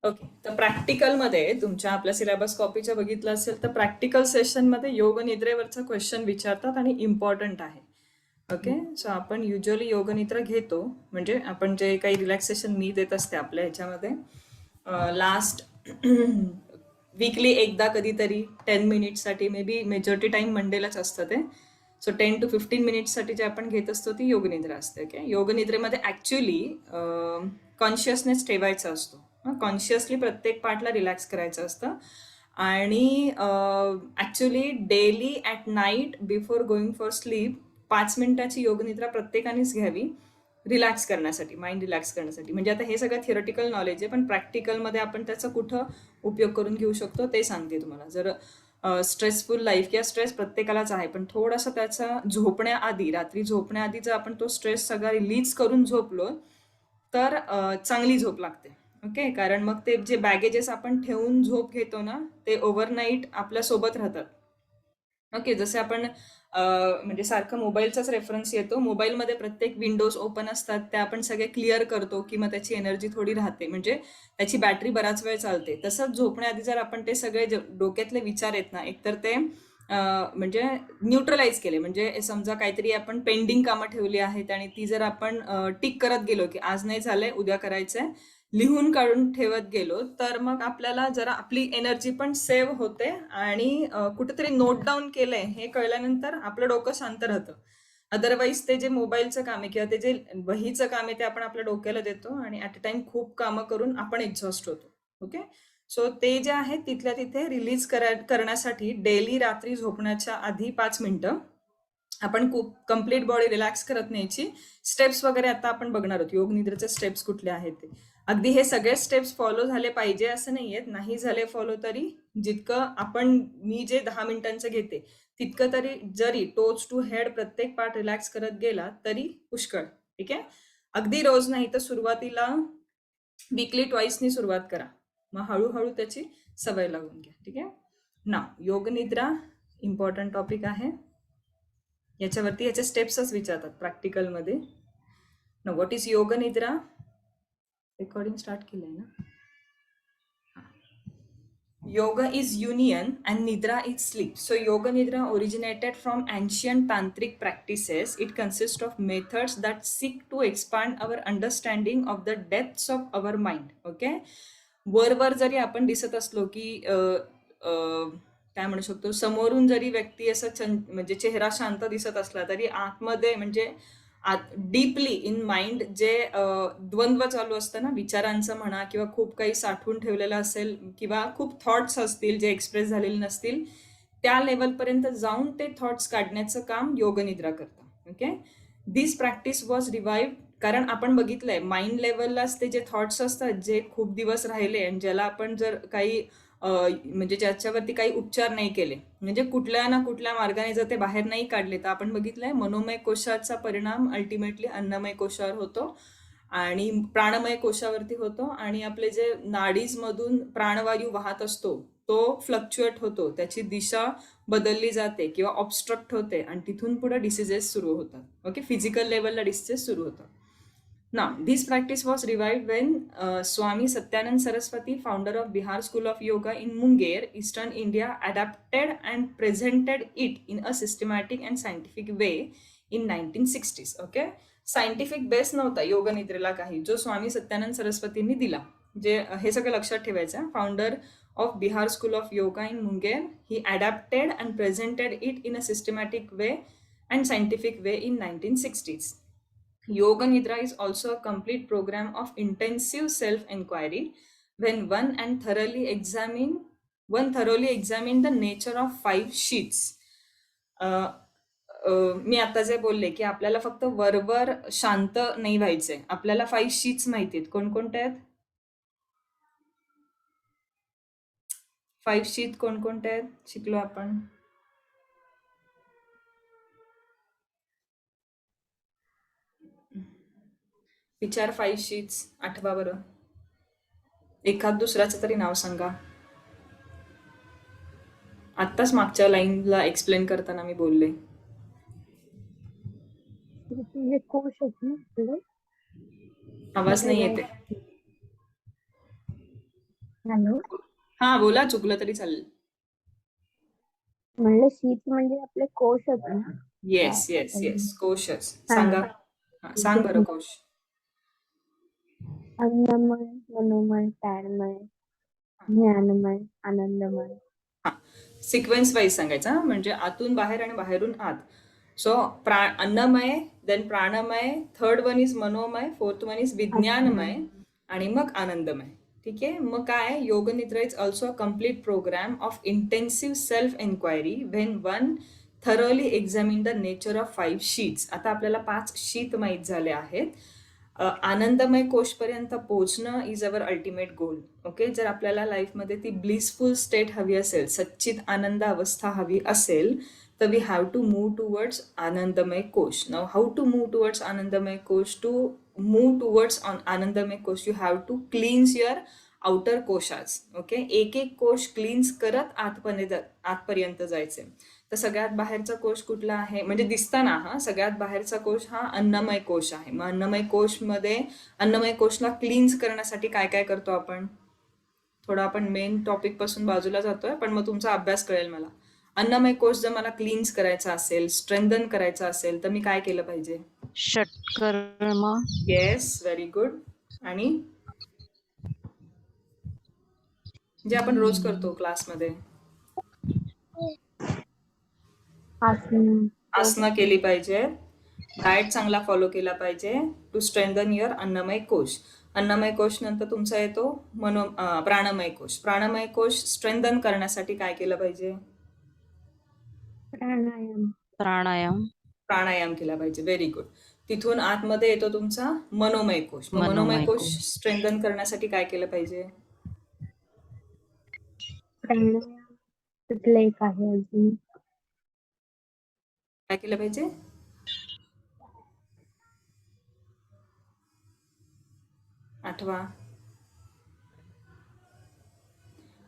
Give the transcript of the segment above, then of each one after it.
Okay. तर प्रॅक्टिकलमध्ये तुमच्या आपल्या सिलेबस कॉपीच्या बघितलं असेल तर प्रॅक्टिकल सेशनमध्ये योग निद्रेवरचा क्वेश्चन विचारतात आणि इम्पॉर्टंट आहे. ओके. सो आपण युजली योग निद्रा घेतो, म्हणजे आपण जे काही रिलॅक्सेशन मी देत असते आपल्या ह्याच्यामध्ये लास्ट वीकली एकदा कधीतरी 10 मिनिट्ससाठी, मे बी मेजॉरिटी टाइम मंडेलाच असतं ते. सो 10 to 15 मिनिट्ससाठी जे आपण घेत असतो ती योगनिद्रा असते. ओके. योगनिद्रेमध्ये ॲक्च्युली कॉन्शियसनेस ठेवायचा असतो. कॉन्शियसली प्रत्येक पार्टला रिलॅक्स करायचं असतं आणि actually daily at night before going for sleep 5 मिनिटाची योगनिद्रा प्रत्येकानेच घ्यावी रिलॅक्स करण्यासाठी, माइंड रिलॅक्स करण्यासाठी. म्हणजे आता हे सगळं थिअरिटिकल नॉलेज आहे, पण प्रॅक्टिकलमध्ये आपण त्याचा कुठं उपयोग करून घेऊ शकतो ते सांगते तुम्हाला. जर स्ट्रेसफुल लाईफ किंवा स्ट्रेस प्रत्येकालाच आहे, पण थोडासा त्याचा झोपण्याआधी, रात्री झोपण्याआधी जर आपण तो स्ट्रेस सगळा रिलीज करून झोपलो तर चांगली झोप लागते. ओके. कारण मग ते जे बॅगेजेस आपण ठेवून झोप घेतो ना, ते ओव्हरनाईट आपल्या सोबत राहतात. ओके. जसे आपण म्हणजे सारखं मोबाईलचाच रेफरन्स येतो. मोबाईलमध्ये प्रत्येक विंडोज ओपन असतात, त्या आपण सगळे क्लिअर करतो की मग त्याची एनर्जी थोडी राहते, म्हणजे त्याची बॅटरी बराच वेळ चालते. तसंच झोपण्याआधी जर आपण ते सगळे डोक्यातले विचार आहेत ना, एकतर ते म्हणजे न्यूट्रलाइज केले, म्हणजे समजा काहीतरी आपण पेंडिंग कामं ठेवली आहेत आणि ती जर आपण टिक करत गेलो की आज नाही झालंय, उद्या करायचंय, लिहून काढून ठेवत गेलो, तर मग आपल्याला जरा आपली एनर्जी पण सेव्ह होते आणि कुठेतरी नोट डाऊन केलंय हे कळल्यानंतर आपलं डोकं शांत राहतं. अदरवाईज ते जे मोबाईलचं काम आहे किंवा ते जे वहीचं काम आहे ते आपण आपल्या डोक्याला देतो आणि ॲट अ टाइम खूप कामं करून आपण एक्झॉस्ट होतो. ओके. सो ते जे आहे तिथल्या तिथे रिलीज करण्यासाठी डेली रात्री झोपण्याच्या आधी 5 मिनिटं आपण खूप कम्प्लीट बॉडी रिलॅक्स करत न्यायची. स्टेप्स वगैरे आता आपण बघणार आहोत, योग निद्रेचे स्टेप्स कुठले आहेत ते. अगदी हे सगळे स्टेप्स फॉलो झाले पाहिजे असं नाहीयेत, नाही झाले फॉलो तरी जितकं आपण, मी जे 10 मिनिटांचं घेते तितकं तरी, जरी टोच टू हेड प्रत्येक पार्ट रिलॅक्स करत गेला तरी पुष्कळ. ठीक आहे. अगदी रोज नाही तर सुरुवातीला वीकली ट्वाईसनी सुरुवात करा, मग हळूहळू त्याची सवय लागून घ्या. ठीक आहे ना. योग निद्रा इम्पॉर्टंट टॉपिक आहे. याच्यावरती याचे स्टेप्सच विचारतात प्रॅक्टिकलमध्ये. ना व्हॉट इज योग निद्रा. रेकॉर्डिंग स्टार्ट केलंय ना. Yoga is union and Nidra is sleep. So Yoga Nidra originated from ancient tantric practices. It consists of methods that seek to expand our understanding of the depths of our mind. Okay. वर जरी आपण दिसत असलो की काय म्हणू शकतो, समोरून जरी व्यक्ती असं म्हणजे चेहरा शांत दिसत असला तरी आतमध्ये, म्हणजे डीपली इन माइंड जे द्वंद्व चालू असतं ना, विचारांचं म्हणा किंवा खूप काही साठवून ठेवलेलं असेल किंवा खूप थॉट्स असतील जे एक्सप्रेस झालेले नसतील, त्या लेवलपर्यंत जाऊन ते थॉट्स काढण्याचं काम योगनिद्रा करतं. Okay. This practice was revived, कारण आपण बघितलंय माइंड लेवललाच ते जे थॉट्स असतात जे खूप दिवस राहिले आणि ज्याला आपण जर काही म्हणजे ज्याच्यावरती काही उपचार नाही केले, म्हणजे कुठल्या ना कुठल्या मार्गाने जर ते बाहेर नाही काढले, तर आपण बघितलंय मनोमय कोशाचा परिणाम अल्टिमेटली अन्नमय कोशावर होतो आणि प्राणमय कोशावरती होतो आणि आपले जे नाडीजमधून प्राणवायू वाहत असतो तो फ्लक्च्युएट होतो, त्याची दिशा बदलली जाते किंवा ऑब्स्ट्रक्ट होते आणि तिथून पुढे डिसिजेस सुरू होतात. ओके. फिजिकल लेवलला डिसिजेस सुरू होतात. Now, this practice was revived when Swami Satyanand Saraswati, founder of Bihar School of Yoga in Munger, Eastern India, adapted and presented it in a systematic and scientific way in 1960s. Okay. Scientific base नव्हता योग निद्रेला काही, जो स्वामी सत्यानंद सरस्वतींनी दिला. जे हे सगळं लक्षात ठेवायचं. Founder of Bihar School of Yoga in Munger, he adapted and presented it in a systematic way and scientific way in 1960s. Yoga Nidra is also a complete program of intensive self-inquiry when one thoroughly examine the nature of 5 sheets. मी आता जे बोलले की आपल्याला फक्त वरवर शांत नाही व्हायचंय, आपल्याला 5 शीट्स माहिती आहेत. कोणकोणत्या आहेत 5 शीट? कोणकोणत्या आहेत शिकलो आपण? विचार 5 शीट्स आठवा बरं. एखाद दुसऱ्याचं तरी नाव सांगा. आत्ताच मागच्या लाईनला एक्सप्लेन करताना मी बोलले. हे कोश आहेत ना. आवाज नाही येते. हॅलो. हा बोला, चुकलं तरी चालेल. म्हणलं शीत म्हणजे आपले कोश होते ना. येस येस काय- येस, कोशच हा सांगा. हा, ठीक सांग बरं आहे. कोश. अन्नमय, मनोमय, प्राणमय, ज्ञानमय, आनंदमय. हा, सिक्वेन्स वाईज सांगायचा हा, म्हणजे आतून बाहेर आणि बाहेरून आत. So Annamaya, then Pranamaya, third one is Manomaya, fourth one is अच्छा. विज्ञानमय, आणि मग आनंदमय. ठीक आहे. मग काय, yoga nidra is also a complete program of intensive self enquiry when one thoroughly examine the nature of 5 sheaths. आता आपल्याला 5 शीत माहीत झाले आहेत. आनंदमय कोषपर्यंत पोहोचणं is our ultimate goal. Okay. जर आपल्याला लाईफमध्ये ती ब्लिसफुल स्टेट हवी असेल, सच्चित आनंद अवस्था हवी असेल, तर we have to move towards Anandamaya kosha. Now how to move towards Anandamaya kosha? To move towards Anandamaya kosha, you have to cleanse your outer koshas. Okay. एक एक कोश क्लीन्स करत आतपर्यंत जायचे. तर सगळ्यात बाहेरचा कोश कुठला आहे, म्हणजे दिसताना हा सगळ्यात बाहेरचा कोश हा अन्नमय कोश आहे. मग अन्नमय कोशमध्ये अन्नमय कोशला क्लीन्स करण्यासाठी काय काय करतो आपण? थोडा आपण मेन टॉपिक पासून बाजूला जातोय, पण मग तुमचा अभ्यास कळेल मला. अन्नमय कोश जर मला क्लीन्स करायचा असेल, स्ट्रेंथन करायचा असेल, तर मी काय केलं पाहिजे? षटकर्म. Yes, very good. आणि जे आपण रोज करतो क्लासमध्ये, आसन. आसनं केली पाहिजे, डाएट चांगला फॉलो केला पाहिजे टू स्ट्रेंथन युअर अन्नमय कोश. अन्नमय कोश नंतर तुमचा येतो प्राणमय कोश. प्राणमय कोश स्ट्रेंथन करण्यासाठी काय केलं पाहिजे? प्राणायाम. प्राणायाम. प्राणायाम केला पाहिजे. Very good. तिथून आतमध्ये येतो तुमचा मनोमय कोश. मग मनोमय मनोमय कोश कोश. स्ट्रेंथन करण्यासाठी काय केलं पाहिजे? प्राणायाम तिथलं एक आहे अजून. काय केलं पाहिजे? आठवा.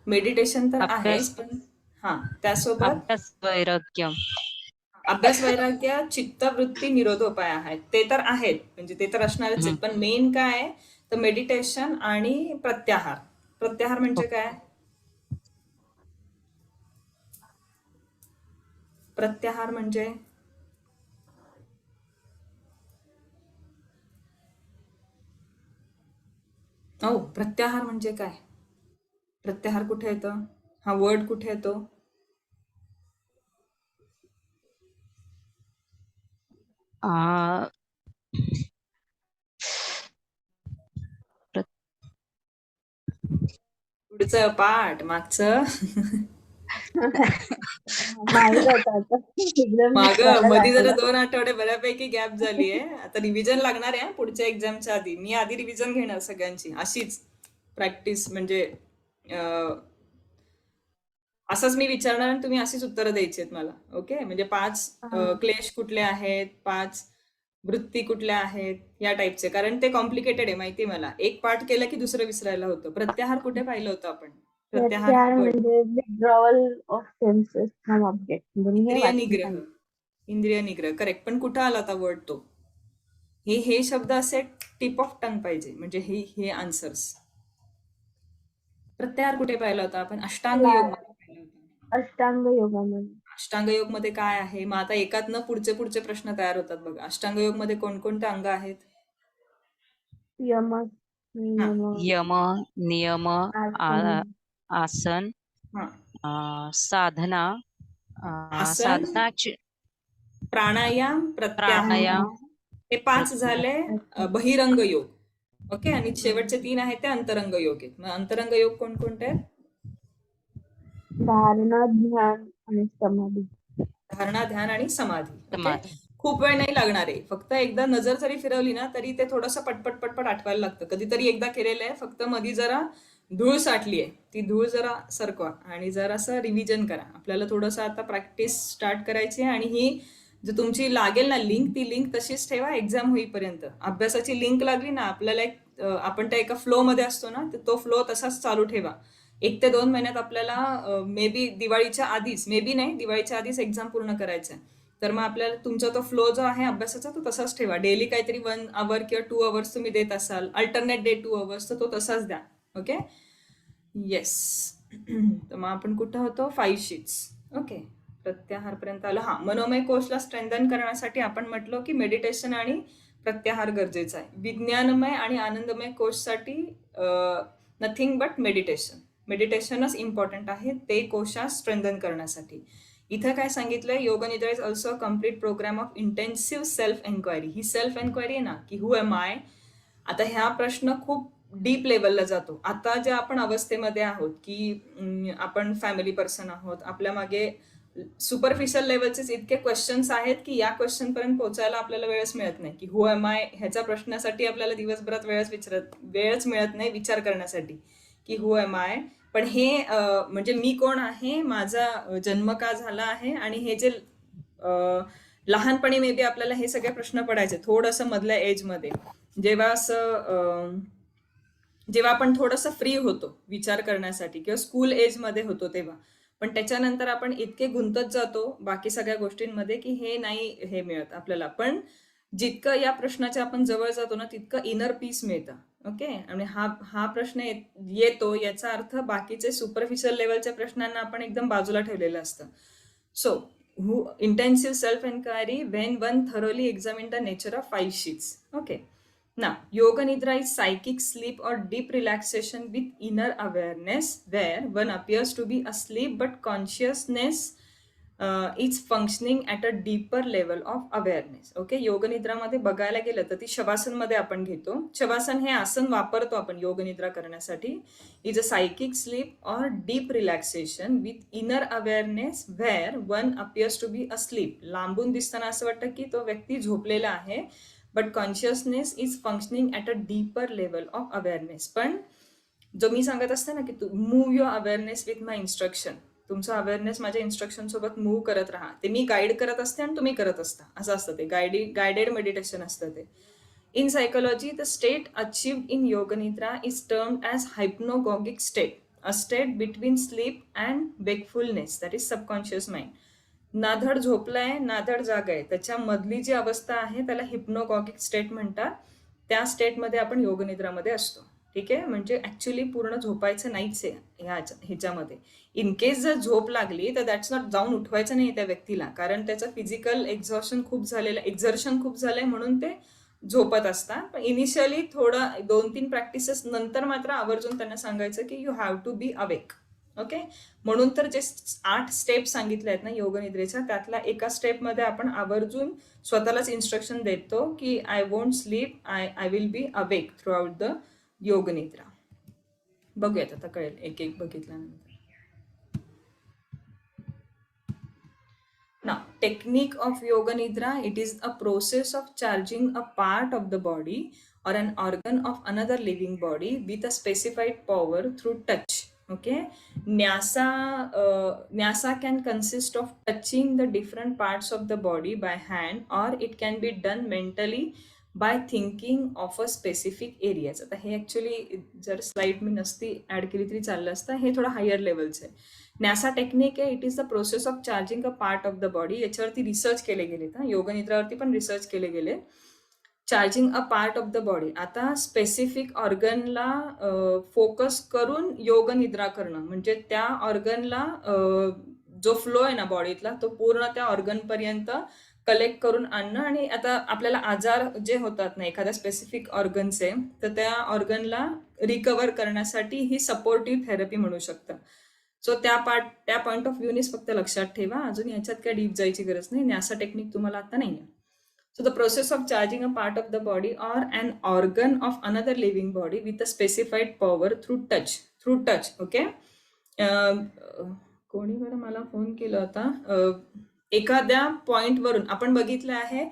मेडिटेशन तर आहेच, अभ्यास पण हा त्यासोबत अभ्यास वैराग्य. अभ्यास वैराग्य चित्तवृत्ती निरोधोपाय आहेत. ते तर आहेत, म्हणजे ते तर असणारच आहेत, पण मेन काय आहे तर मेडिटेशन आणि प्रत्याहार. प्रत्याहार म्हणजे काय? प्रत्याहार म्हणजे प्रत्याहार म्हणजे काय? प्रत्याहार कुठे येतो? हा वर्ड कुठे येतो? आ, प्र- पुढचं पाठ, मागचं माहित होत आता. एकदम माग विसरायला मध्ये जरा लागलं. 2 आठवडे बऱ्यापैकी गॅप झाली आहे. आता रिव्हिजन लागणार आहे पुढच्या एक्झामच्या आधी. मी आधी रिव्हिजन घेणार सगळ्यांची, अशीच प्रॅक्टिस. म्हणजे असंच मी विचारणार आणि तुम्ही अशीच उत्तरं द्यायची आहेत मला. ओके. म्हणजे 5 हा. क्लेश कुठले आहेत, 5 वृत्ती कुठल्या आहेत, या टाईपचे. कारण ते कॉम्प्लिकेटेड आहे, माहिती मला. एक पाठ केलं की दुसरं विसरायला होतं. प्रत्याहार कुठे पाहिलं होतं आपण? प्रत्याहार हा प्रत्याहार वर्ड म्हणजे withdrawal of census from object. म्हणजे मी हे इंद्रिय वाचून निग्रह. सांगितलं. इंद्रिय निग्रह, करेक्ट. पण कुठं आला होता वर्ड तो? हे शब्द असे टिप ऑफ टंग पाहिजे, म्हणजे हे आन्सर्स. प्रत्याहार कुठे पाहिला होता आपण? अष्टांग योग मध्ये पाहिला होता. अष्टांग योगामध्ये अष्टांग योग मध्ये काय आहे? मग आता एकात न पुढचे पुढचे प्रश्न तयार होतात बघा. अष्टांग योग मध्ये कोणकोणते अंग आहेत? यम, हा नियम, यम, नियम, आसन. आसन, हा. साधना, आसन, साधनाची प्राणायाम, प्रत्याहार. प्राणायाम. प्राणायाम. हे 5 प्रत्याहार. झाले अच्छा. बहिरंग योग. ओके. आणि शेवटचे 3 आहेत ते अंतरंग योग आहेत. मग अंतरंग योग कोणकोणते आहेत? धारणा, ध्यान आणि समाधी. धारणा, ध्यान आणि समाधी. ओके. समाधी. खूप वेळ नाही लागणार आहे. फक्त एकदा नजर जरी फिरवली ना तरी ते थोडंसं पटपट पटपट आठवायला लागतं. कधीतरी एकदा केलेलं आहे, फक्त मध्ये जरा धूळ साठली आहे, ती धूळ जरा सरकवा आणि जरासं रिव्हिजन करा. आपल्याला थोडंसं आता प्रॅक्टिस स्टार्ट करायची आहे. आणि ही जी तुमची लागेल ना लिंक, ती लिंक तशीच ठेवा एक्झाम होईपर्यंत. अभ्यासाची लिंक लागली ना आपल्याला, आपण त्या एका फ्लो मध्ये असतो ना, तर तो फ्लो तसाच चालू ठेवा. 1 ते 2 महिन्यात आपल्याला मे बी दिवाळीच्या आधीच, मे बी नाही, दिवाळीच्या आधीच एक्झाम पूर्ण करायचं आहे. तर मग आपल्याला तुमचा तो फ्लो जो आहे अभ्यासाचा तो तसाच ठेवा. डेली काहीतरी 1 आवर किंवा 2 आवर्स तुम्ही देत असाल, अल्टरनेट डे 2 आवर्स, तर तो तसाच द्या. ओके. येस. तर मग आपण कुठं होतो? 5 शीट्स. ओके. प्रत्याहारपर्यंत आलो. हां, मनोमय कोशला स्ट्रेंथन करण्यासाठी आपण म्हटलो की मेडिटेशन आणि प्रत्याहार गरजेचा आहे. विज्ञानमय आणि आनंदमय कोशसाठी नथिंग बट मेडिटेशन. मेडिटेशनच इम्पॉर्टंट आहे ते कोशास स्ट्रेंथन करण्यासाठी. इथं काय सांगितलंय? Yoga nidra is also a complete program of intensive self enquiry. ही सेल्फ एन्क्वायरी आहे ना, की हु एम आय. आता ह्या प्रश्न खूप डीप लेवलला जातो. आता ज्या आपण अवस्थेमध्ये आहोत की आपण फॅमिली पर्सन आहोत, आपल्या मागे सुपरफिशियल लेवलचेच इतके क्वेश्चन्स आहेत की या क्वेश्चन पर्यंत पोहोचायला आपल्याला वेळच मिळत नाही की हु एम आय ह्याच्या प्रश्नासाठी आपल्याला दिवसभरात वेळच मिळत नाही विचार करण्यासाठी की हु एम आय. पण हे म्हणजे मी कोण आहे, माझा जन्म का झाला आहे, आणि हे जे लहानपणी मे बी आपल्याला हे सगळे प्रश्न पडायचे थोडंसं मधल्या एजमध्ये, जेव्हा आपण थोडंसं फ्री होतो विचार करण्यासाठी किंवा स्कूल एजमध्ये होतो तेव्हा. पण त्याच्यानंतर आपण इतके गुंतत जातो बाकी सगळ्या गोष्टींमध्ये की हे नाही हे मिळत आपल्याला. पण जितकं या प्रश्नाच्या आपण जवळ जातो ना तितकं इनर पीस मिळतं. ओके. आणि हा प्रश्न येतो याचा अर्थ बाकीचे सुपरफिशियल लेवलच्या प्रश्नांना आपण एकदम बाजूला ठेवलेलं असतं. So intensive self-inquiry when one thoroughly examine the nature of 5 sheets. Okay. Now, Yoga Nidra is psychic sleep or deep relaxation with inner awareness where one appears to be asleep but consciousness is functioning at a deeper level of awareness. Okay. योग निद्रामध्ये बघायला गेलं तर ती शवासनमध्ये आपण घेतो. शवासन हे आसन वापरतो आपण योग निद्रा करण्यासाठी. Is a psychic sleep or deep relaxation with inner awareness where one appears to be asleep. लांबून दिसताना असं वाटतं की तो व्यक्ती झोपलेला आहे, but consciousness is functioning at a deeper level of awareness. पण जो मी सांगत असते ना की तू move your awareness with my instruction, तुमचं अवेअरनेस माझ्या इन्स्ट्रक्शन सोबत मूव्ह करत राहा. ते मी गाईड करत असते आणि तुम्ही करत असता, असं असतं ते. गायडेड मेडिटेशन असतं ते. In psychology, the state achieved in Yoga Nidra is termed as hypnagogic state, a state between sleep and wakefulness, that is subconscious mind. नाधड झोपलाय, नाधड जाग आहे, त्याच्या मधली जी अवस्था आहे त्याला हिप्नोगॉगिक स्टेट म्हणतात. त्या स्टेटमध्ये आपण योग निद्रामध्ये असतो. ठीक आहे. म्हणजे ऍक्च्युली पूर्ण झोपायचं नाहीच आहे ह्याच्यामध्ये. इन केस जर झोप लागली तर दॅट्स नॉट जाऊन उठवायचं नाही त्या व्यक्तीला, कारण त्याचं फिजिकल एक्झर्शन खूप झालंय म्हणून ते झोपत असतात. पण इनिशियली थोडं 2-3 प्रॅक्टिसेस नंतर मात्र आवर्जून त्यांना सांगायचं की you have to be awake. Okay. म्हणून तर जे 8 स्टेप सांगितले आहेत ना योग निद्रेच्या, त्यातला एका स्टेपमध्ये आपण आवर्जून स्वतःलाच इन्स्ट्रक्शन देतो की I won't sleep, I will be awake through out the योग निद्रा. बघूयात आता, कळेल एक एक बघितल्यानंतर. Now, technique of Yoga Nidra, it is a process of charging a part of the body or an organ of another living body with a specified power through touch. Okay. Nyasa can consist of touching the different parts of the body by hand, or it can be done mentally by thinking of a specific areas. आता हे actually जर slide मी नसती add केली तरी चाललं असतं. हे थोडं हायर लेवलचं आहे. न्यासा टेक्निक आहे. It is the process of charging a part of the body. याच्यावरती रिसर्च केले गेले, योग निद्रावरती पण रिसर्च केले गेले. Charging a part of the body. आता स्पेसिफिक ऑर्गनला फोकस करून योग निद्रा करणं म्हणजे त्या ऑर्गनला जो फ्लो आहे ना बॉडीतला तो पूर्ण त्या ऑर्गन पर्यंत कलेक्ट करून आणणं. आणि आता आपल्याला आजार जे होतात ना एखाद्या स्पेसिफिक ऑर्गनचे, तर त्या ऑर्गनला रिकवर करण्यासाठी ही सपोर्टिव्ह थेरपी म्हणू शकतं. सो त्या पॉइंट ऑफ व्ह्यूनेच फक्त लक्षात ठेवा. अजून याच्यात काय डीप जायची गरज नाही. न्यासा टेक्निक तुम्हाला आता नाही आहे. So the process of charging a part of the body or an organ of another living body with a specified power through touch. Okay. कोणी बरं मला फोन केला होता. एखाद्या पॉइंटवरून आपण बघितलं आहे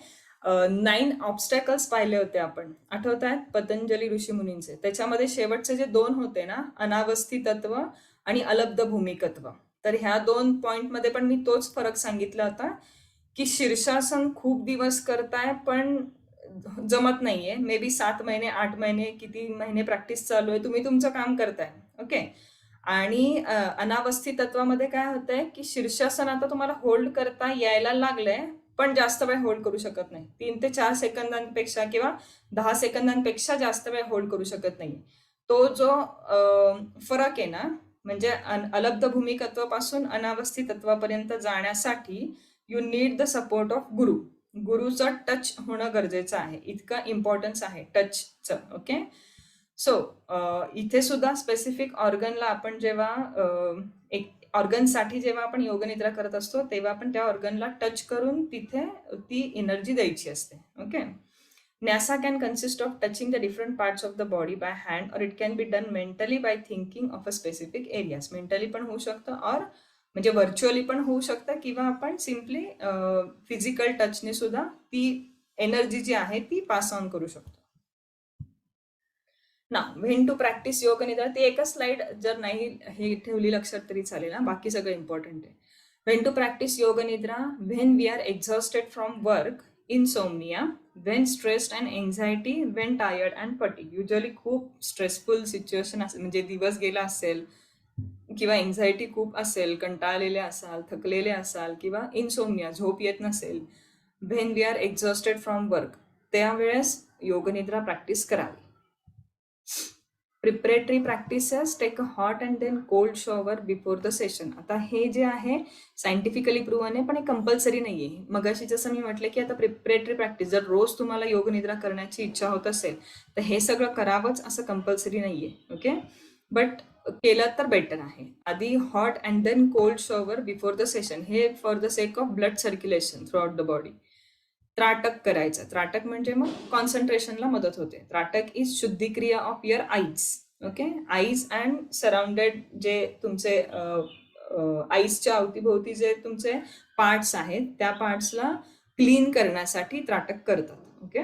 9 ऑब्स्टॅकल्स पाहिले होते आपण, आठवत आहेत पतंजली ऋषीमुनींचे. त्याच्यामध्ये शेवटचे जे 2 होते ना, अनावस्थी तत्व आणि अलब्ध भूमिकत्व. तर ह्या 2 पॉइंटमध्ये पण मी तोच फरक सांगितला होता की शीर्षासन खूप दिवस करताय पण जमत नाहीये. मे बी 7 महिने 8 महिने किती महिने प्रॅक्टिस चालू आहे, तुम्ही तुमचं काम करताय. ओके. आणि अनावस्थी तत्वामध्ये काय होतंय की शीर्षासन आता तुम्हाला होल्ड करता यायला लागलंय पण जास्त वेळ होल्ड करू शकत नाही. 3 ते 4 सेकंदांपेक्षा किंवा 10 सेकंदांपेक्षा जास्त वेळ होल्ड करू शकत नाही. तो जो फरक आहे ना, म्हणजे अलब्ध भूमिकत्वापासून अनावस्थित तत्वापर्यंत जाण्यासाठी you need the support of गुरु. गुरुचं टच होणं गरजेचं आहे. इतका इम्पॉर्टन्स आहे टचचं. ओके. सो इथे सुद्धा स्पेसिफिक ऑर्गनला आपण जेव्हा एक ऑर्गनसाठी जेव्हा आपण योगनिद्रा करत असतो तेव्हा आपण त्या ऑर्गनला टच करून तिथे ती एनर्जी द्यायची असते. Okay. NASA can consist of touching the different parts of the body by hand, or it can be done mentally by thinking of a specific areas. Mentally पण होऊ शकतं, और म्हणजे व्हर्च्युअली पण होऊ शकतं, किंवा आपण सिम्पली फिजिकल टचने सुद्धा ती एनर्जी जी आहे ती पास ऑन करू शकतो. ना व्हेन टू प्रॅक्टिस योग निद्रा, ती एकच स्लाइड जर नाही हे ठेवली लक्षात तरी चालेल ना, बाकी सगळं इम्पॉर्टंट आहे. When to practice yoga nidra, when we are exhausted from work, insomnia, when stressed and anxiety, when tired and fatigue. Usually खूप स्ट्रेसफुल सिच्युएशन असेल, म्हणजे दिवस गेला असेल किंवा एन्झायटी खूप असेल, कंटाळलेले असाल, थकलेले असाल, किंवा इन्सोमनिया, झोप येत नसेल, when we are exhausted from work, त्यावेळेस योगनिद्रा प्रॅक्टिस करावी. Preparatory practices, take a hot and then cold shower before the session. आता हे जे आहे सायंटिफिकली प्रूव्हन आहे, पण हे कंपल्सरी नाही आहे. मगाशी जसं मी म्हटलं की आता प्रिपरेटरी प्रॅक्टिस, जर रोज तुम्हाला योगनिद्रा करण्याची इच्छा होत असेल तर हे सगळं करावंच असं कंपल्सरी नाही आहे. ओके. बट केलं तर बेटर आहे. आधी hot and then cold shower before the session, हे for the sake of blood circulation throughout the body. त्राटक करायचं. त्राटक म्हणजे मग कॉन्सन्ट्रेशनला मदत होते. Trataka is shuddhikriya of your eyes. Okay. Eyes and surrounded जे तुमचे आईजच्या अवतीभोवती जे तुमचे पार्ट्स आहेत त्या पार्ट्सला क्लीन करण्यासाठी त्राटक करतात. Okay.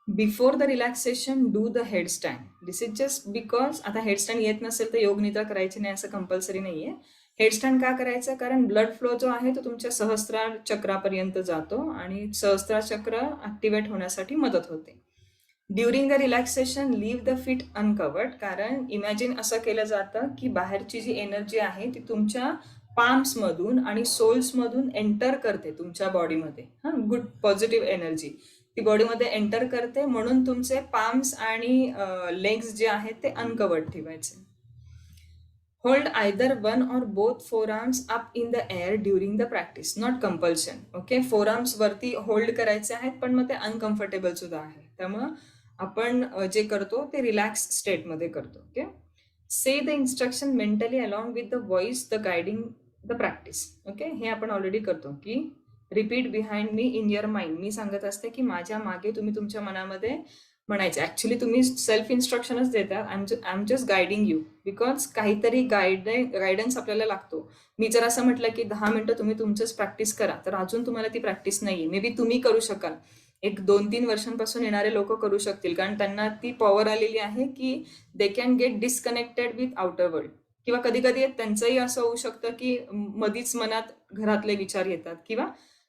Before the relaxation do the headstand. This is just because आता हेडस्टँड येत नसेल तर योगनिद्रा करायची नाही असं कंपल्सरी नाहीये. हेडस्टँड का करायचं? कारण ब्लड फ्लो जो आहे तो तुमच्या सहस्त्रार चक्रापर्यंत जातो आणि सहस्त्रार चक्र ऍक्टिव्हेट होण्यासाठी मदत होते. During the relaxation leave the feet uncovered. कारण इमॅजिन असं केलं जातं की बाहेरची जी एनर्जी आहे ती तुमच्या पाम्स मधून आणि सोल्स मधून एंटर करते तुमच्या बॉडीमध्ये. गुड पॉझिटिव्ह एनर्जी ती बॉडीमध्ये एंटर करते, म्हणून तुमचे पाम्स आणि लेग्स जे आहेत ते अनकवर्ड ठेवायचे. Hold either one or both forearms up in the air during the practice, not compulsion. Okay. Forearms वरती होल्ड करायचे आहेत, पण मग ते अनकम्फर्टेबल सुद्धा आहे. त्यामुळं आपण जे करतो ते रिलॅक्स स्टेटमध्ये करतो. Okay. Say the instruction mentally along with the voice the guiding the practice. Okay. हे आपण ऑलरेडी करतो की repeat behind me in your mind. मी सांगत असते की माझ्या मागे तुम्ही तुमच्या मनामध्ये म्हणायचं. ऍक्च्युली तुम्ही सेल्फ इन्स्ट्रक्शनच देता. I am just guiding you, because काहीतरी गायडन्स आपल्याला लागतो. मी जर असं म्हटलं की 10 मिनिटं तुम्ही तुमचंच प्रॅक्टिस करा, तर अजून तुम्हाला ती प्रॅक्टिस नाहीये. मे बी तुम्ही करू शकाल, एक 2-3 वर्षांपासून येणारे लोक करू शकतील, कारण त्यांना ती पॉवर आलेली आहे की they can get disconnected with outer world. किंवा कधी कधी त्यांचंही असं होऊ शकतं की मधीच मनात घरातले विचार येतात, किंवा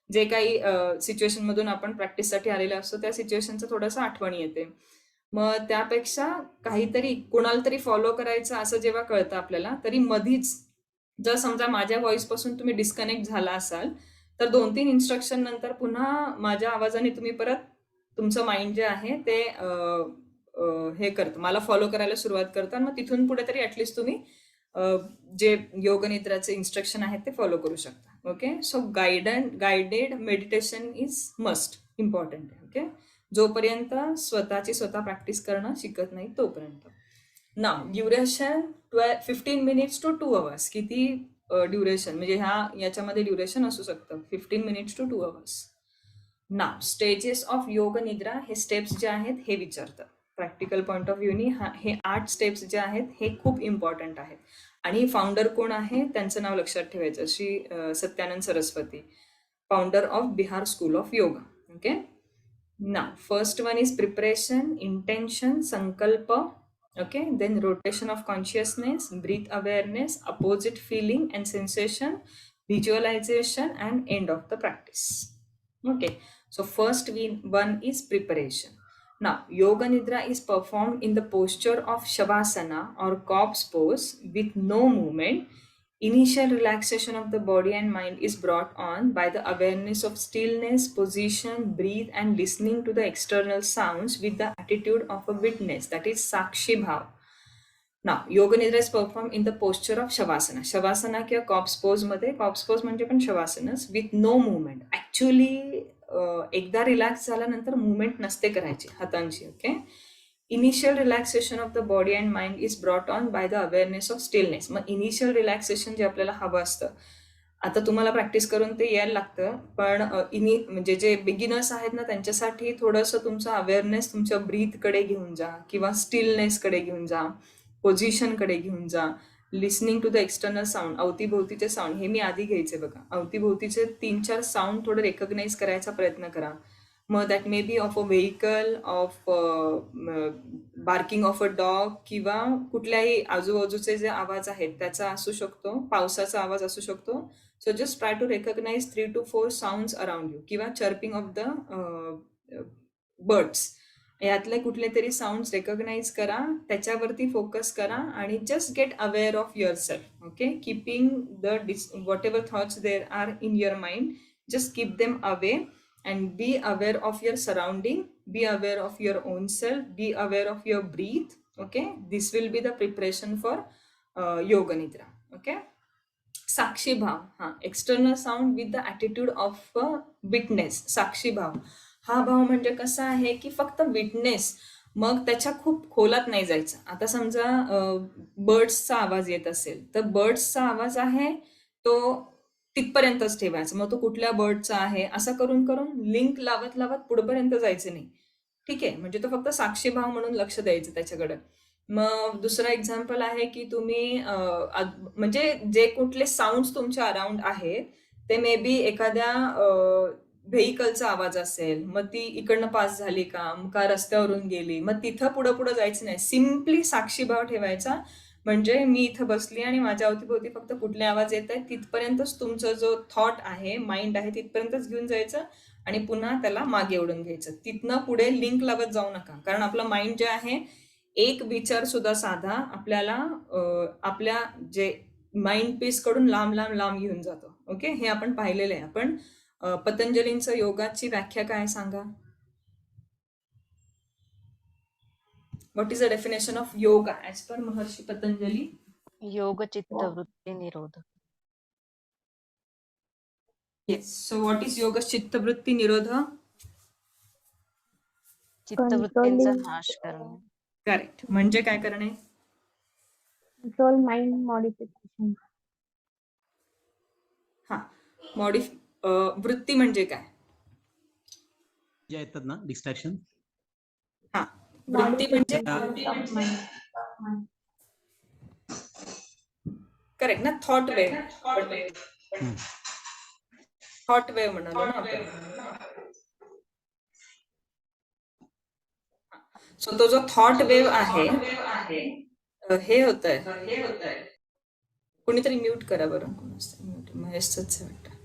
जे काही सिच्युएशन मधून आपण प्रॅक्टिससाठी आलेले असतो त्या सिच्युएशनचं थोडंसं आठवणी येते. मग त्यापेक्षा काहीतरी कोणाला तरी फॉलो करायचं असं जेव्हा कळतं आपल्याला, तरी मधीच जर समजा माझ्या व्हॉइस पासून तुम्ही डिस्कनेक्ट झाला असाल तर 2-3 इन्स्ट्रक्शन नंतर पुन्हा माझ्या आवाजाने तुम्ही परत तुमचं माइंड जे आहे ते हे करतं, मला फॉलो करायला सुरुवात करतं. मग तिथून पुढे तरी ऍटलिस्ट तुम्ही जे योगनिद्राचे इन्स्ट्रक्शन आहेत ते फॉलो करू शकता. Okay. So guided meditation is must important आहे. ओके. जोपर्यंत स्वतःची स्वतः प्रॅक्टिस करणं शिकत नाही तोपर्यंत. ना ड्युरेशन 15 मिनिट्स टू 2 hours. किती ड्युरेशन म्हणजे याच्यामध्ये ड्युरेशन असू शकतं 15 मिनिट्स टू 2 hours. ना स्टेजेस ऑफ योग निद्रा, हे स्टेप्स जे आहेत हे विचारतात. प्रॅक्टिकल पॉईंट ऑफ व्ह्यूनी हे 8 स्टेप्स जे आहेत हे खूप इम्पॉर्टंट आहेत. आणि फाउंडर कोण आहे त्यांचं नाव लक्षात ठेवायचं, Shri Satyananda Saraswati, founder of Bihar School of Yoga. Okay. ना first one is preparation, intention, sankalpa. Okay. Then rotation of consciousness, breath awareness, opposite feeling and sensation, visualisation and end of the practice. Okay. So first one is preparation. Now, Yoga Nidra is performed in the posture of Shavasana or corpse pose with no movement. Initial relaxation of the body and mind is brought on by the awareness of stillness, position, breathe, and listening to the external sounds with the attitude of a witness, that is Sakshi Bhav. ना yoga nidra is perform in the posture of shavasana. शवासना किंवा corpse pose मध्ये, corpse pose म्हणजे पण शवासनच, with no movement. Actually एकदा relax झाल्यानंतर movement नसते करायची हातांची. Okay. Initial relaxation of the body and mind is brought on by the awareness of stillness. मग इनिशियल रिलॅक्सेशन जे आपल्याला हवं असतं, आता तुम्हाला प्रॅक्टिस करून ते यायला लागतं, पण म्हणजे जे बिगिनर्स आहेत ना त्यांच्यासाठी थोडंसं तुमचं अवेअरनेस तुमच्या ब्रीथकडे घेऊन जा किंवा स्टिलनेसकडे घेऊन जा, पोझिशनकडे घेऊन जा, listening to the external sound, अवतीभोवतीचे साऊंड. हे मी आधी घ्यायचे बघा. अवतीभोवतीचे 3-4 साऊंड थोडं रेकग्नाइज करायचा प्रयत्न करा. मग that may be of a vehicle, of barking of a dog, किंवा कुठल्याही आजूबाजूचे जे आवाज आहेत त्याचा असू शकतो, पावसाचा आवाज असू शकतो. So just try to recognise 3 to 4 sounds around you, किंवा चर्पिंग ऑफ द बर्ड्स. यातले कुठले तरी साऊंड्स रेकग्नाइज करा, त्याच्यावरती फोकस करा आणि just get aware of your self. Okay. Keeping the what ever thoughts there are in your mind, just keep them away and be aware of your surrounding, be aware of your own self, be aware of your breath. Okay, this will be the preparation for yoga nidra. Okay. साक्षी भाव, हा external sound with the attitude of witness. साक्षी भाव हा भाव म्हणजे कसा आहे की फक्त विटनेस, मग त्याच्या खूप खोलात नाही जायचं. आता समजा बर्ड्सचा आवाज येत असेल तर बर्ड्सचा आवाज आहे तो तिथपर्यंतच ठेवायचा. मग तो कुठल्या बर्डचा आहे असं करून करून लिंक लावत लावत पुढेपर्यंत जायचं नाही. ठीक आहे. म्हणजे तो फक्त साक्षी भाव म्हणून लक्ष द्यायचं त्याच्याकडे. मग दुसरा एक्झाम्पल आहे की तुम्ही म्हणजे जे कुठले साऊंड्स तुमच्या अराउंड आहेत ते मे बी एखाद्या व्हेकलचा आवाज असेल, मग ती इकडनं पास झाली का रस्त्यावरून गेली, मग तिथं पुढं पुढं जायचं नाही. सिम्पली साक्षी भाव ठेवायचा. म्हणजे मी इथं बसली आणि माझ्या अवतीभोवती फक्त कुठले आवाज येत आहेत तिथपर्यंतच तुमचा जो थॉट आहे, माइंड आहे, तिथपर्यंतच घेऊन जायचं आणि पुन्हा त्याला मागे ओढून घ्यायचं. तिथनं पुढे लिंक लावत जाऊ नका, कारण आपलं माइंड जे आहे एक विचार सुद्धा साधा आपल्याला आपल्या जे माइंड पीस कडून लांब लांब लांब घेऊन जातो. ओके. हे आपण पाहिलेलं आहे. आपण पतंजलींचं योगाची व्याख्या काय सांगा? What is the definition of yoga as per Maharshi Patanjali? योग चित्तवृत्ती निरोध. येस. सो व्हॉट इज योग चित्तवृत्ती निरोध? चित्तवृत्तींचा Controlling नाश करणे. करेक्ट. म्हणजे काय करणे? control mind modification. हा. वृत्ती म्हणजे काय? जे येतात ना डिस्ट्रॅक्शन. हा. वृत्ती म्हणजे Modification of mind. करेक्ट ना. Thought wave. थॉट वेव्ह म्हणालो ना आपण. सो तो जो थॉट वेव्ह आहे हे होत आहे. कुणीतरी म्यूट करा बरं. म्यूट महेशच वाटतं.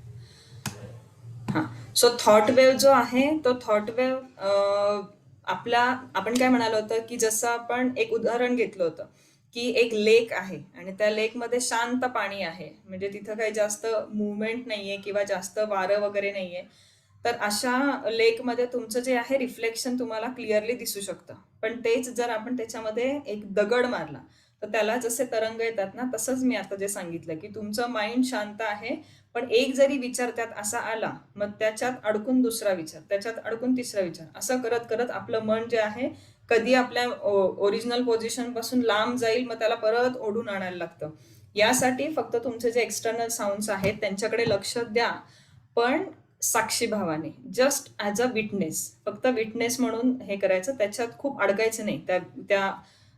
हा. सो थॉट वेव्ह जो आहे तो थॉट वेव्ह आपण काय म्हणालो होतं की जसं आपण एक उदाहरण घेतलं होतं की एक लेक आहे आणि त्या लेकमध्ये शांत पाणी आहे, म्हणजे तिथं काही जास्त मुवमेंट नाहीये किंवा जास्त वारं वगैरे नाहीये. तर अशा लेकमध्ये तुमचं जे आहे रिफ्लेक्शन तुम्हाला क्लिअरली दिसू शकतं. पण तेच जर आपण त्याच्यामध्ये एक दगड मारला तर त्याला जसे तरंग येतात ना, तसंच मी आता जे सांगितलं की तुमचं माइंड शांत आहे, पण एक जरी विचार त्यात असा आला मग त्याच्यात अडकून दुसरा विचार, त्याच्यात अडकून तिसरा विचार, असं करत करत आपलं मन जे आहे कधी आपल्या ओरिजिनल पोझिशन पासून लांब जाईल, मग त्याला परत ओढून आणायला लागतं. यासाठी फक्त तुमचे जे एक्सटर्नल साऊंड्स आहेत त्यांच्याकडे लक्ष द्या, पण साक्षी भावाने, जस्ट ऍज अ विटनेस. फक्त विटनेस म्हणून हे करायचं, त्याच्यात खूप अडकायचं नाही त्या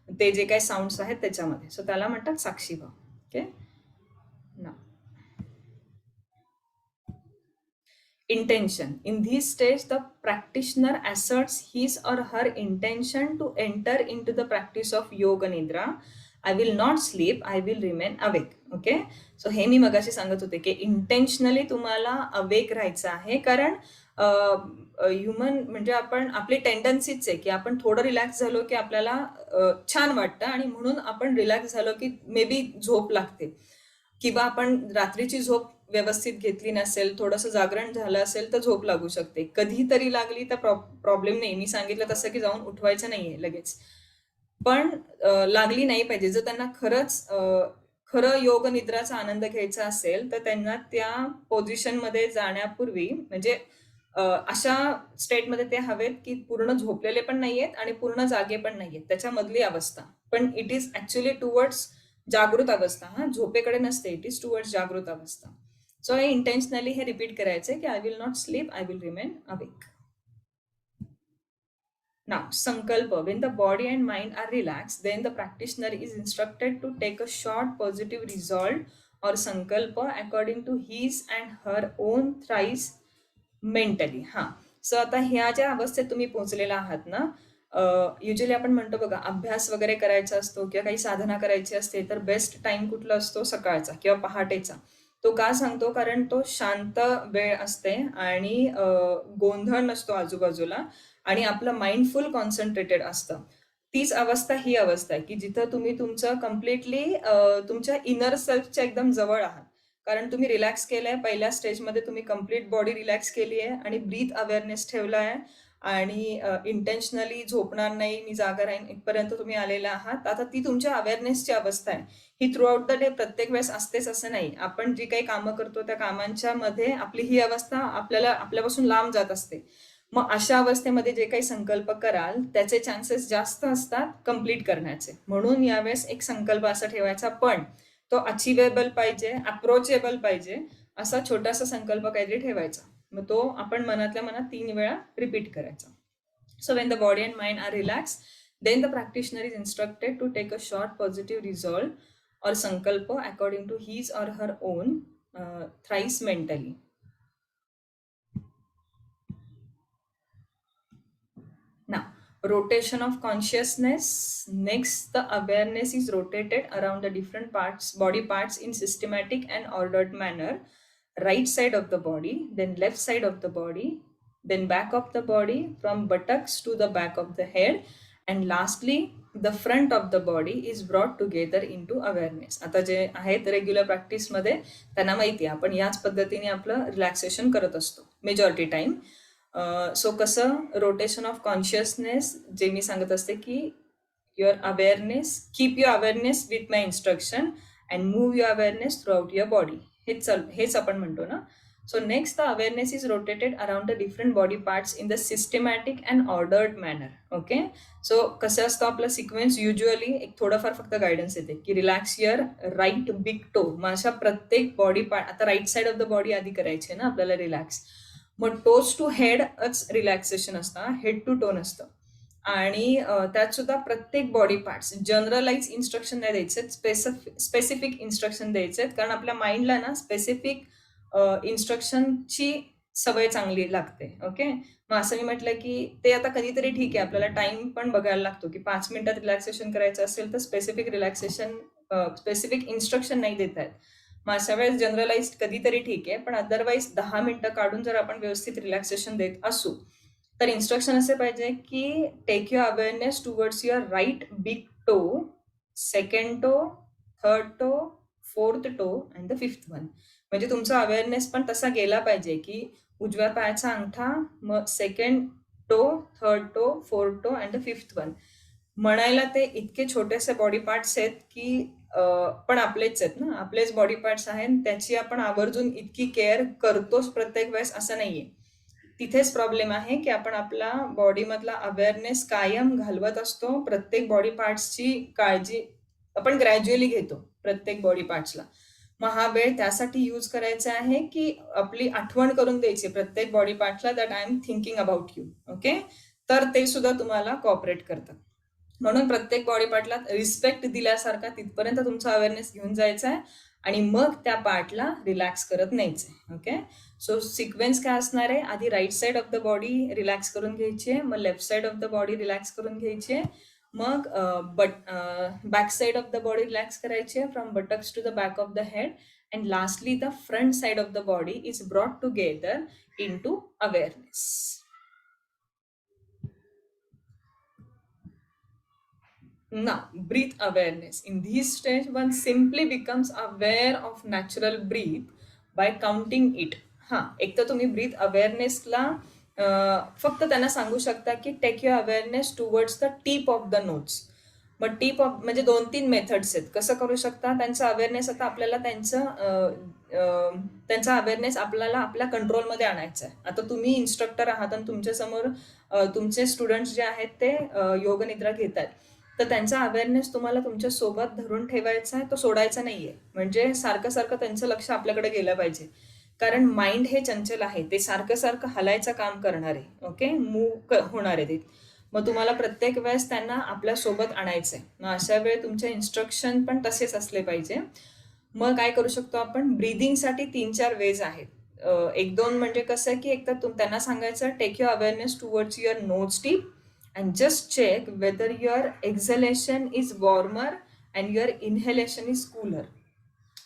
ते जे काही साऊंड्स आहेत त्याच्यामध्ये. सो त्याला म्हणतात साक्षी भाव. ओके ना. Intention. In this stage, the practitioner asserts his or her intention to enter into the practice of Yoga Nidra. I will not sleep, I will remain awake. Okay? So हे मी मगाशी सांगत होते की intentionally तुम्हाला awake राहायचं आहे, कारण human म्हणजे आपली टेंडन्सीच आहे की आपण थोडं रिलॅक्स झालो की आपल्याला छान वाटतं आणि म्हणून आपण रिलॅक्स झालो की मे बी झोप लागते, किंवा आपण रात्रीची झोप व्यवस्थित घेतली नसेल, थोडंसं जागरण झालं असेल तर झोप लागू शकते. कधीतरी लागली तर प्रॉब्लेम नाही. मी सांगितलं तसं की जाऊन उठवायचं नाहीये लगेच. पण लागली नाही पाहिजे. जर त्यांना खरंच खरं योग निद्राचा आनंद घ्यायचा असेल तर त्यांना त्या पोझिशनमध्ये जाण्यापूर्वी म्हणजे अशा स्टेटमध्ये ते हवेत की पूर्ण झोपलेले पण नाहीयेत आणि पूर्ण जागे पण नाहीयेत. त्याच्यामधली अवस्था. पण इट इज ऍक्च्युअली टुवर्ड्स जागृत अवस्था. हा झोपेकडे नसते. इट इज टुवर्ड्स जागृत अवस्था. सो हे इंटेन्शनली हे रिपीट करायचे की I will not sleep, I will remain awake. Now, sankalpa. When the body and mind are relaxed, then the practitioner is instructed to take a short positive resolve or sankalpa according to his and her own thrice mentally. हा. So आता ह्या ज्या अवस्थेत तुम्ही पोहोचलेला आहात ना, usually आपण म्हणतो बघा, अभ्यास वगैरे करायचा असतो किंवा काही साधना करायची असते तर बेस्ट टाइम कुठला असतो? सकाळचा किंवा पहाटेचा. तो का सांगतो? कारण तो शांत वेळ असते आणि गोंधळ नसतो आजूबाजूला आणि आपलं माइंड फुल कॉन्सन्ट्रेटेड असतं. तीच अवस्था ही अवस्था आहे की जिथं तुम्ही तुमचं कम्प्लिटली तुमच्या इनर सेल्फच्या एकदम जवळ आहात. कारण तुम्ही रिलॅक्स केलंय. पहिल्या स्टेजमध्ये तुम्ही कम्प्लीट बॉडी रिलॅक्स केली आहे आणि ब्रीथ अवेअरनेस ठेवला आहे आणि इंटेन्शनली झोपणार नाही, मी जागा राहीन इथपर्यंत तुम्ही आलेला आहात. आता ती तुमच्या अवेअरनेसची अवस्था आहे. ही थ्रू आउट द डे प्रत्येक वेळेस असतेच असं नाही. आपण जी काही कामं करतो त्या कामांच्या मध्ये आपली ही अवस्था आपल्यापासून लांब जात असते. मग अशा अवस्थेमध्ये जे काही संकल्प कराल त्याचे चान्सेस जास्त असतात कम्प्लीट करण्याचे. म्हणून यावेळेस एक संकल्प असा ठेवायचा, पण तो अचिवेबल पाहिजे, अप्रोचेबल पाहिजे, असा छोटासा संकल्प काहीतरी ठेवायचा. मग तो आपण मनातल्या मनात 3 वेळा रिपीट करायचा. So when the body and mind are relax, then the practitioner is instructed to take a short positive resolve or sankalpa according to his or her own thrice mentally. Now, rotation of consciousness. Next, the awareness is rotated around the different parts, body parts in systematic and ordered manner. Right side of the body, then left side of the body, then back of the body, from buttocks to the back of the head, and lastly, the front of the body is brought together into awareness. आता जे आहेत regular प्रॅक्टिसमध्ये त्यांना माहिती आहे आपण याच पद्धतीने आपलं रिलॅक्सेशन करत असतो मेजॉरिटी टाइम. सो कसं? रोटेशन ऑफ कॉन्शियसनेस, जे मी सांगत असते की your awareness, keep your awareness with my instruction and move your awareness through out your body. हेच आपण म्हणतो ना. So next, the awareness is rotated around the different body parts in the systematic and ordered manner. Okay. So कसं असतं आपलं sequence? Usually एक थोडंफार फक्त गायडन्स येते की relax your right big toe. माझ्या प्रत्येक बॉडी पार्ट, आता right side of the body आधी करायची ना आपल्याला रिलॅक्स. मग टोज टू हेडच रिलॅक्सेशन असतं, हेड टू टो नसतं. आणि त्यात सुद्धा प्रत्येक बॉडी पार्ट्स जनरलाइज इन्स्ट्रक्शन नाही द्यायचे, स्पेसिफिक इन्स्ट्रक्शन द्यायचे, कारण आपल्या माइंडला ना स्पेसिफिक इन्स्ट्रक्शनची सवय चांगली लागते. ओके. मग असं मी म्हटलं की ते आता कधीतरी ठीक आहे, आपल्याला टाइम पण बघायला लागतो की 5 मिनिटात रिलॅक्सेशन करायचं असेल तर स्पेसिफिक रिलॅक्सेशन, स्पेसिफिक इन्स्ट्रक्शन नाही देत आहेत. मग अशा वेळेस जनरलाइज कधीतरी ठीक आहे, पण अदरवाईज 10 मिनिटं काढून जर आपण व्यवस्थित रिलॅक्सेशन देत असू तर इन्स्ट्रक्शन असे पाहिजे की take your awareness towards your right big toe, second toe, third toe, fourth toe and the fifth one. म्हणजे तुमचा अवेअरनेस पण तसा गेला पाहिजे की उजव्या पायाचा अंगठा, मग second toe, third toe, fourth toe and the fifth one. म्हणायला ते इतके छोटेसे बॉडी पार्ट्स आहेत की पण आपलेच आहेत ना, आपलेच बॉडी पार्ट्स आहेत, त्याची आपण आवर्जून इतकी केअर करतोच प्रत्येक वेळेस असं नाहीये. तिथेच प्रॉब्लेम आहे की आपण आपला बॉडीमधला अवेअरनेस कायम घालवत असतो. प्रत्येक बॉडी पार्ट्सची काळजी आपण ग्रॅज्युअली घेतो प्रत्येक बॉडी पार्ट्सला. मग हा वेळ त्यासाठी यूज करायचा आहे की आपली आठवण करून द्यायची प्रत्येक बॉडी पार्टला that I am thinking about you. Okay. तर ते सुद्धा तुम्हाला कॉपरेट करतात. म्हणून प्रत्येक बॉडी पार्टला रिस्पेक्ट दिल्यासारखा तिथपर्यंत तुमचा अवेअरनेस घेऊन जायचा आहे आणि मग त्या पार्टला रिलॅक्स करत न्यायचंय. ओके. सो सिक्वेन्स काय असणार आहे? आधी right side of the body relax करून घ्यायची आहे, मग left side of the body relax करून घ्यायची आहे, मग back side of the body relax करायची आहे from buttocks to the back of the head, and lastly the front side of the body is brought together into awareness. Now, breath awareness. In this stage, one simply becomes aware of natural breath by counting it. एक तर तुम्ही breath अवेअरनेसला फक्त त्यांना सांगू शकता की take your awareness towards the tip of the nose. मग tip म्हणजे 2-3 मेथड्स आहेत. कसं करू शकता? त्यांचा अवेअरनेस आता आपल्याला त्यांचा अवेअरनेस आपल्याला आपल्या कंट्रोलमध्ये आणायचा आहे. आता तुम्ही इन्स्ट्रक्टर आहात आणि तुमच्यासमोर तुमचे स्टुडंट्स जे आहेत ते योग निद्रा घेतायत. तर त्यांचा अवेअरनेस तुम्हाला तुमच्या सोबत धरून ठेवायचा आहे, तो सोडायचा नाहीये. म्हणजे सारखं-सारखं त्यांचं लक्ष आपल्याकडे गेलं पाहिजे. कारण माइंड हे चंचल आहे. ते सारखं-सारखं हलायचं काम करणार आहे. ओके? मूव्ह होणार आहे ते. मग तुम्हाला प्रत्येक वेळेस त्यांना आपल्या सोबत आणायचंय. मग अशा वेळी तुमचे इन्स्ट्रक्शन पण तसेच असले पाहिजे. मग काय करू शकतो आपण? ब्रीदिंगसाठी 3-4 वेज आहेत. 1-2 म्हणजे कसं आहे, की एकतर त्यांना सांगायचं take your awareness towards your nose tip and just check whether your exhalation is warmer and your inhalation is cooler.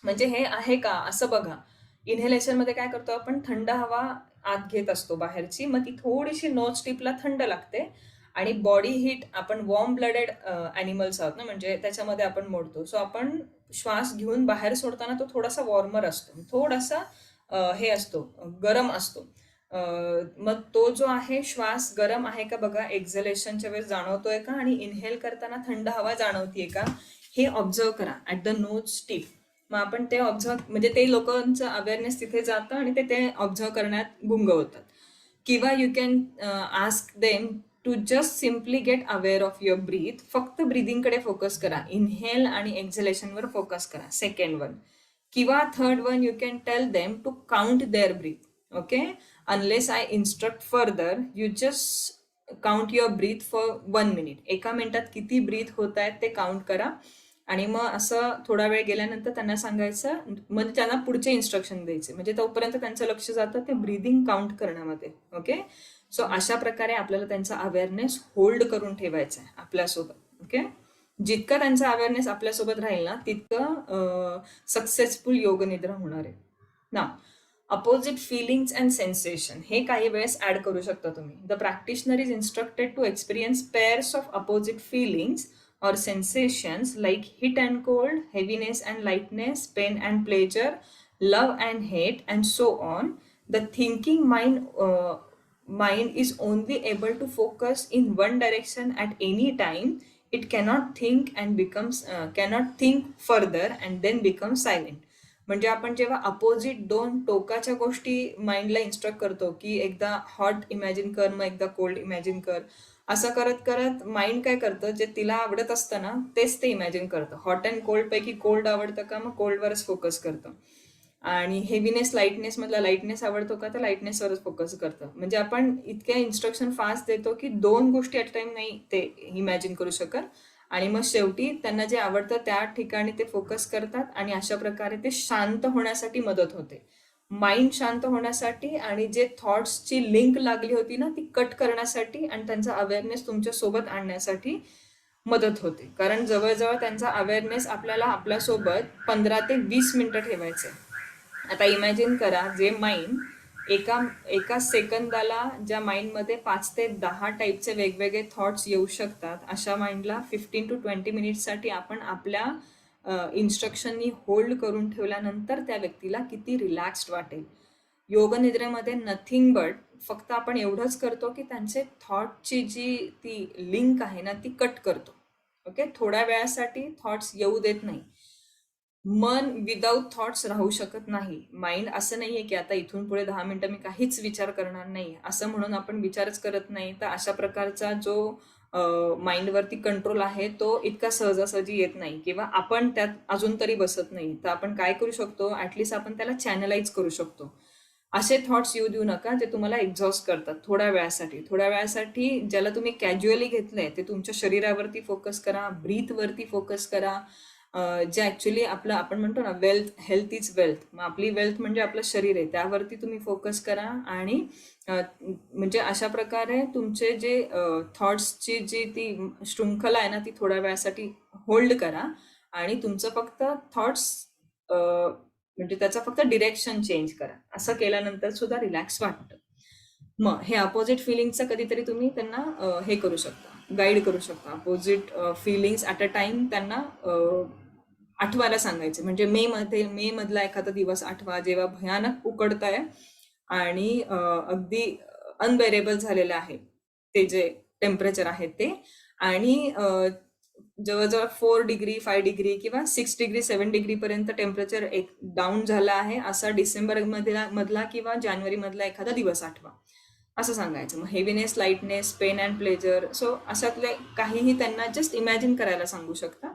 म्हणजे हे आहे का असं बघा. इन्हेलेशनमध्ये काय करतो आपण? थंड हवा आत घेत असतो बाहेरची, मग ती थोडीशी नोज टिपला थंड लागते आणि बॉडी हीट आपण वॉर्म ब्लडेड ॲनिमल्स आहोत ना, म्हणजे त्याच्यामध्ये आपण मोडतो. सो आपण श्वास घेऊन बाहेर सोडताना तो थोडासा वॉर्मर असतो, थोडासा हे असतो, गरम असतो. मग तो जो आहे श्वास गरम आहे का बघा, एक्झलेशनच्या वेळेस जाणवतोय का आणि इन्हेल करताना थंड हवा जाणवतीये का, हे ऑब्झर्व करा ॲट द नोज टिप. मग आपण ते ऑब्झर्व म्हणजे ते लोकांचं अवेअरनेस तिथे जातं आणि ते ऑब्झर्व करण्यात गुंग होतात. किंवा you can ask them to just simply get aware of your breath. फक्त ब्रीदिंगकडे फोकस करा. इन्हेल आणि एक्झलेशनवर फोकस करा. Second one. किंवा third one, you can tell them to count their breath. Okay? Unless I instruct further, you just count your breath for 1 minute. 1 मिनिटात किती breath होत आहेत ते काउंट करा. आणि मग असं थोडा वेळ गेल्यानंतर त्यांना सांगायचं, म्हणजे त्यांना पुढचे इन्स्ट्रक्शन द्यायचे. म्हणजे तोपर्यंत त्यांचं लक्ष जातं ते ब्रीदिंग काउंट करण्यामध्ये. ओके? सो अशा प्रकारे आपल्याला त्यांचा अवेअरनेस होल्ड करून ठेवायचा आहे आपल्यासोबत. ओके? जितका त्यांचा अवेअरनेस आपल्यासोबत राहील ना, तितकं सक्सेसफुल योगनिद्रा होणार आहे. ना अपोजिट फिलिंग्स अँड सेन्सेशन हे काही वेळेस ऍड करू शकता तुम्ही. The practitioner is instructed to experience pairs of opposite feelings or sensations like heat and cold, heaviness and lightness, pain and pleasure, love and hate, and so on. The thinking mind is only able to focus in one direction at any time. It cannot think and cannot think further and then become silent. म्हणजे आपण जेव्हा opposite 2 टोकाच्या गोष्टी माइंडला instruct करतो, की एकदा hot imagine कर, मग एकदा कोल्ड इमॅजिन कर, असं करत करत माइंड काय करतं, जे तिला आवडत असतं ना तेच ते इमॅजिन करतं. हॉट अँड कोल्ड पैकी कोल्ड आवडतं का, मग कोल्डवरच फोकस करतं. आणि हेवीनेस लाईटनेस मधला लाईटनेस आवडतो का, तर लाईटनेसवरच फोकस करतं. म्हणजे आपण इतक्या इन्स्ट्रक्शन फास्ट देतो की 2 गोष्टी ॲट टाइम नाही ते इमॅजिन करू शकत. आणि मग शेवटी त्यांना जे आवडतं त्या ठिकाणी ते फोकस करतात आणि अशा प्रकारे ते शांत होण्यासाठी मदत होते. माइंड शांत होण्यासाठी आणि जे थॉट्सची लिंक लागली होती ना ती कट करण्यासाठी आणि त्यांचा अवेअरनेस तुमच्या सोबत आणण्यासाठी मदत होते. कारण जवळजवळ त्यांचा अवेअरनेस आपल्याला आपल्यासोबत 15 ते 20 मिनिटं ठेवायचे. आता इमॅजिन करा, जे माइंड एका सेकंदाला ज्या माइंडमध्ये 5 ते 10 टाईपचे वेगवेगळे थॉट्स येऊ शकतात, अशा माइंडला 15 to 20 मिनिट्ससाठी आपण आपल्या इन्स्ट्रक्शननी होल्ड करून ठेवल्यानंतर त्या व्यक्तीला किती रिलॅक्स्ड वाटेल. योगनिद्रेमध्ये नथिंग बट फक्त आपण एवढंच करतो की त्यांचे थॉटची जी ती लिंक आहे ना ती कट करतो. ओके? थोड्या वेळासाठी थॉट्स येऊ देत नाही. मन विदाऊट थॉट्स राहू शकत नाही. माइंड असं नाहीये की आता इथून पुढे 10 मिनिटं मी काहीच विचार करणार नाही असं म्हणून आपण विचारच करत नाही. तर अशा प्रकारचा जो माइंडवरती कंट्रोल आहे तो इतका सहजासहजी येत नाही किंवा आपण त्यात अजून तरी बसत नाही. तर आपण काय करू शकतो, ऍटलिस्ट आपण त्याला चॅनलाइज करू शकतो. असे थॉट्स येऊ देऊ नका जे तुम्हाला एक्झॉस्ट करतात. थोड्या वेळासाठी ज्याला तुम्ही कॅज्युअली घेतलंय ते तुमच्या शरीरावरती फोकस करा, ब्रीथवरती फोकस करा. जे ऍक्च्युली आपलं आपण म्हणतो ना हेल्थ इज वेल्थ. मग आपली वेल्थ म्हणजे आपलं शरीर आहे, त्यावरती तुम्ही फोकस करा. आणि म्हणजे अशा प्रकारे तुमचे जे थॉट्सची जी ती शृंखला आहे ना ती थोड्या वेळासाठी होल्ड करा आणि तुमचं फक्त थॉट्स म्हणजे त्याचा फक्त डिरेक्शन चेंज करा. असं केल्यानंतर सुद्धा रिलॅक्स वाटतं. मग हे अपोजिट फिलिंगचं कधीतरी तुम्ही त्यांना हे करू शकता, गाईड करू शकता. Opposite feelings at a time त्यांना आठवायला सांगायचे. म्हणजे मे मधला एखादा दिवस आठवा जेव्हा भयानक उकडतंय आणि अगदी अनबेरेबल झालेलं आहे ते जे टेम्परेचर आहे ते. आणि जवळजवळ 4 डिग्री 5 डिग्री किंवा 6 डिग्री 7 डिग्री पर्यंत टेम्परेचर एक डाऊन झालं आहे असा डिसेंबर मधला किंवा जानेवारी मधला एखादा दिवस आठवा असं सांगायचं. मग heaviness, lightness, pain and pleasure, so अशातले काहीही त्यांना जस्ट इमॅजिन करायला सांगू शकता.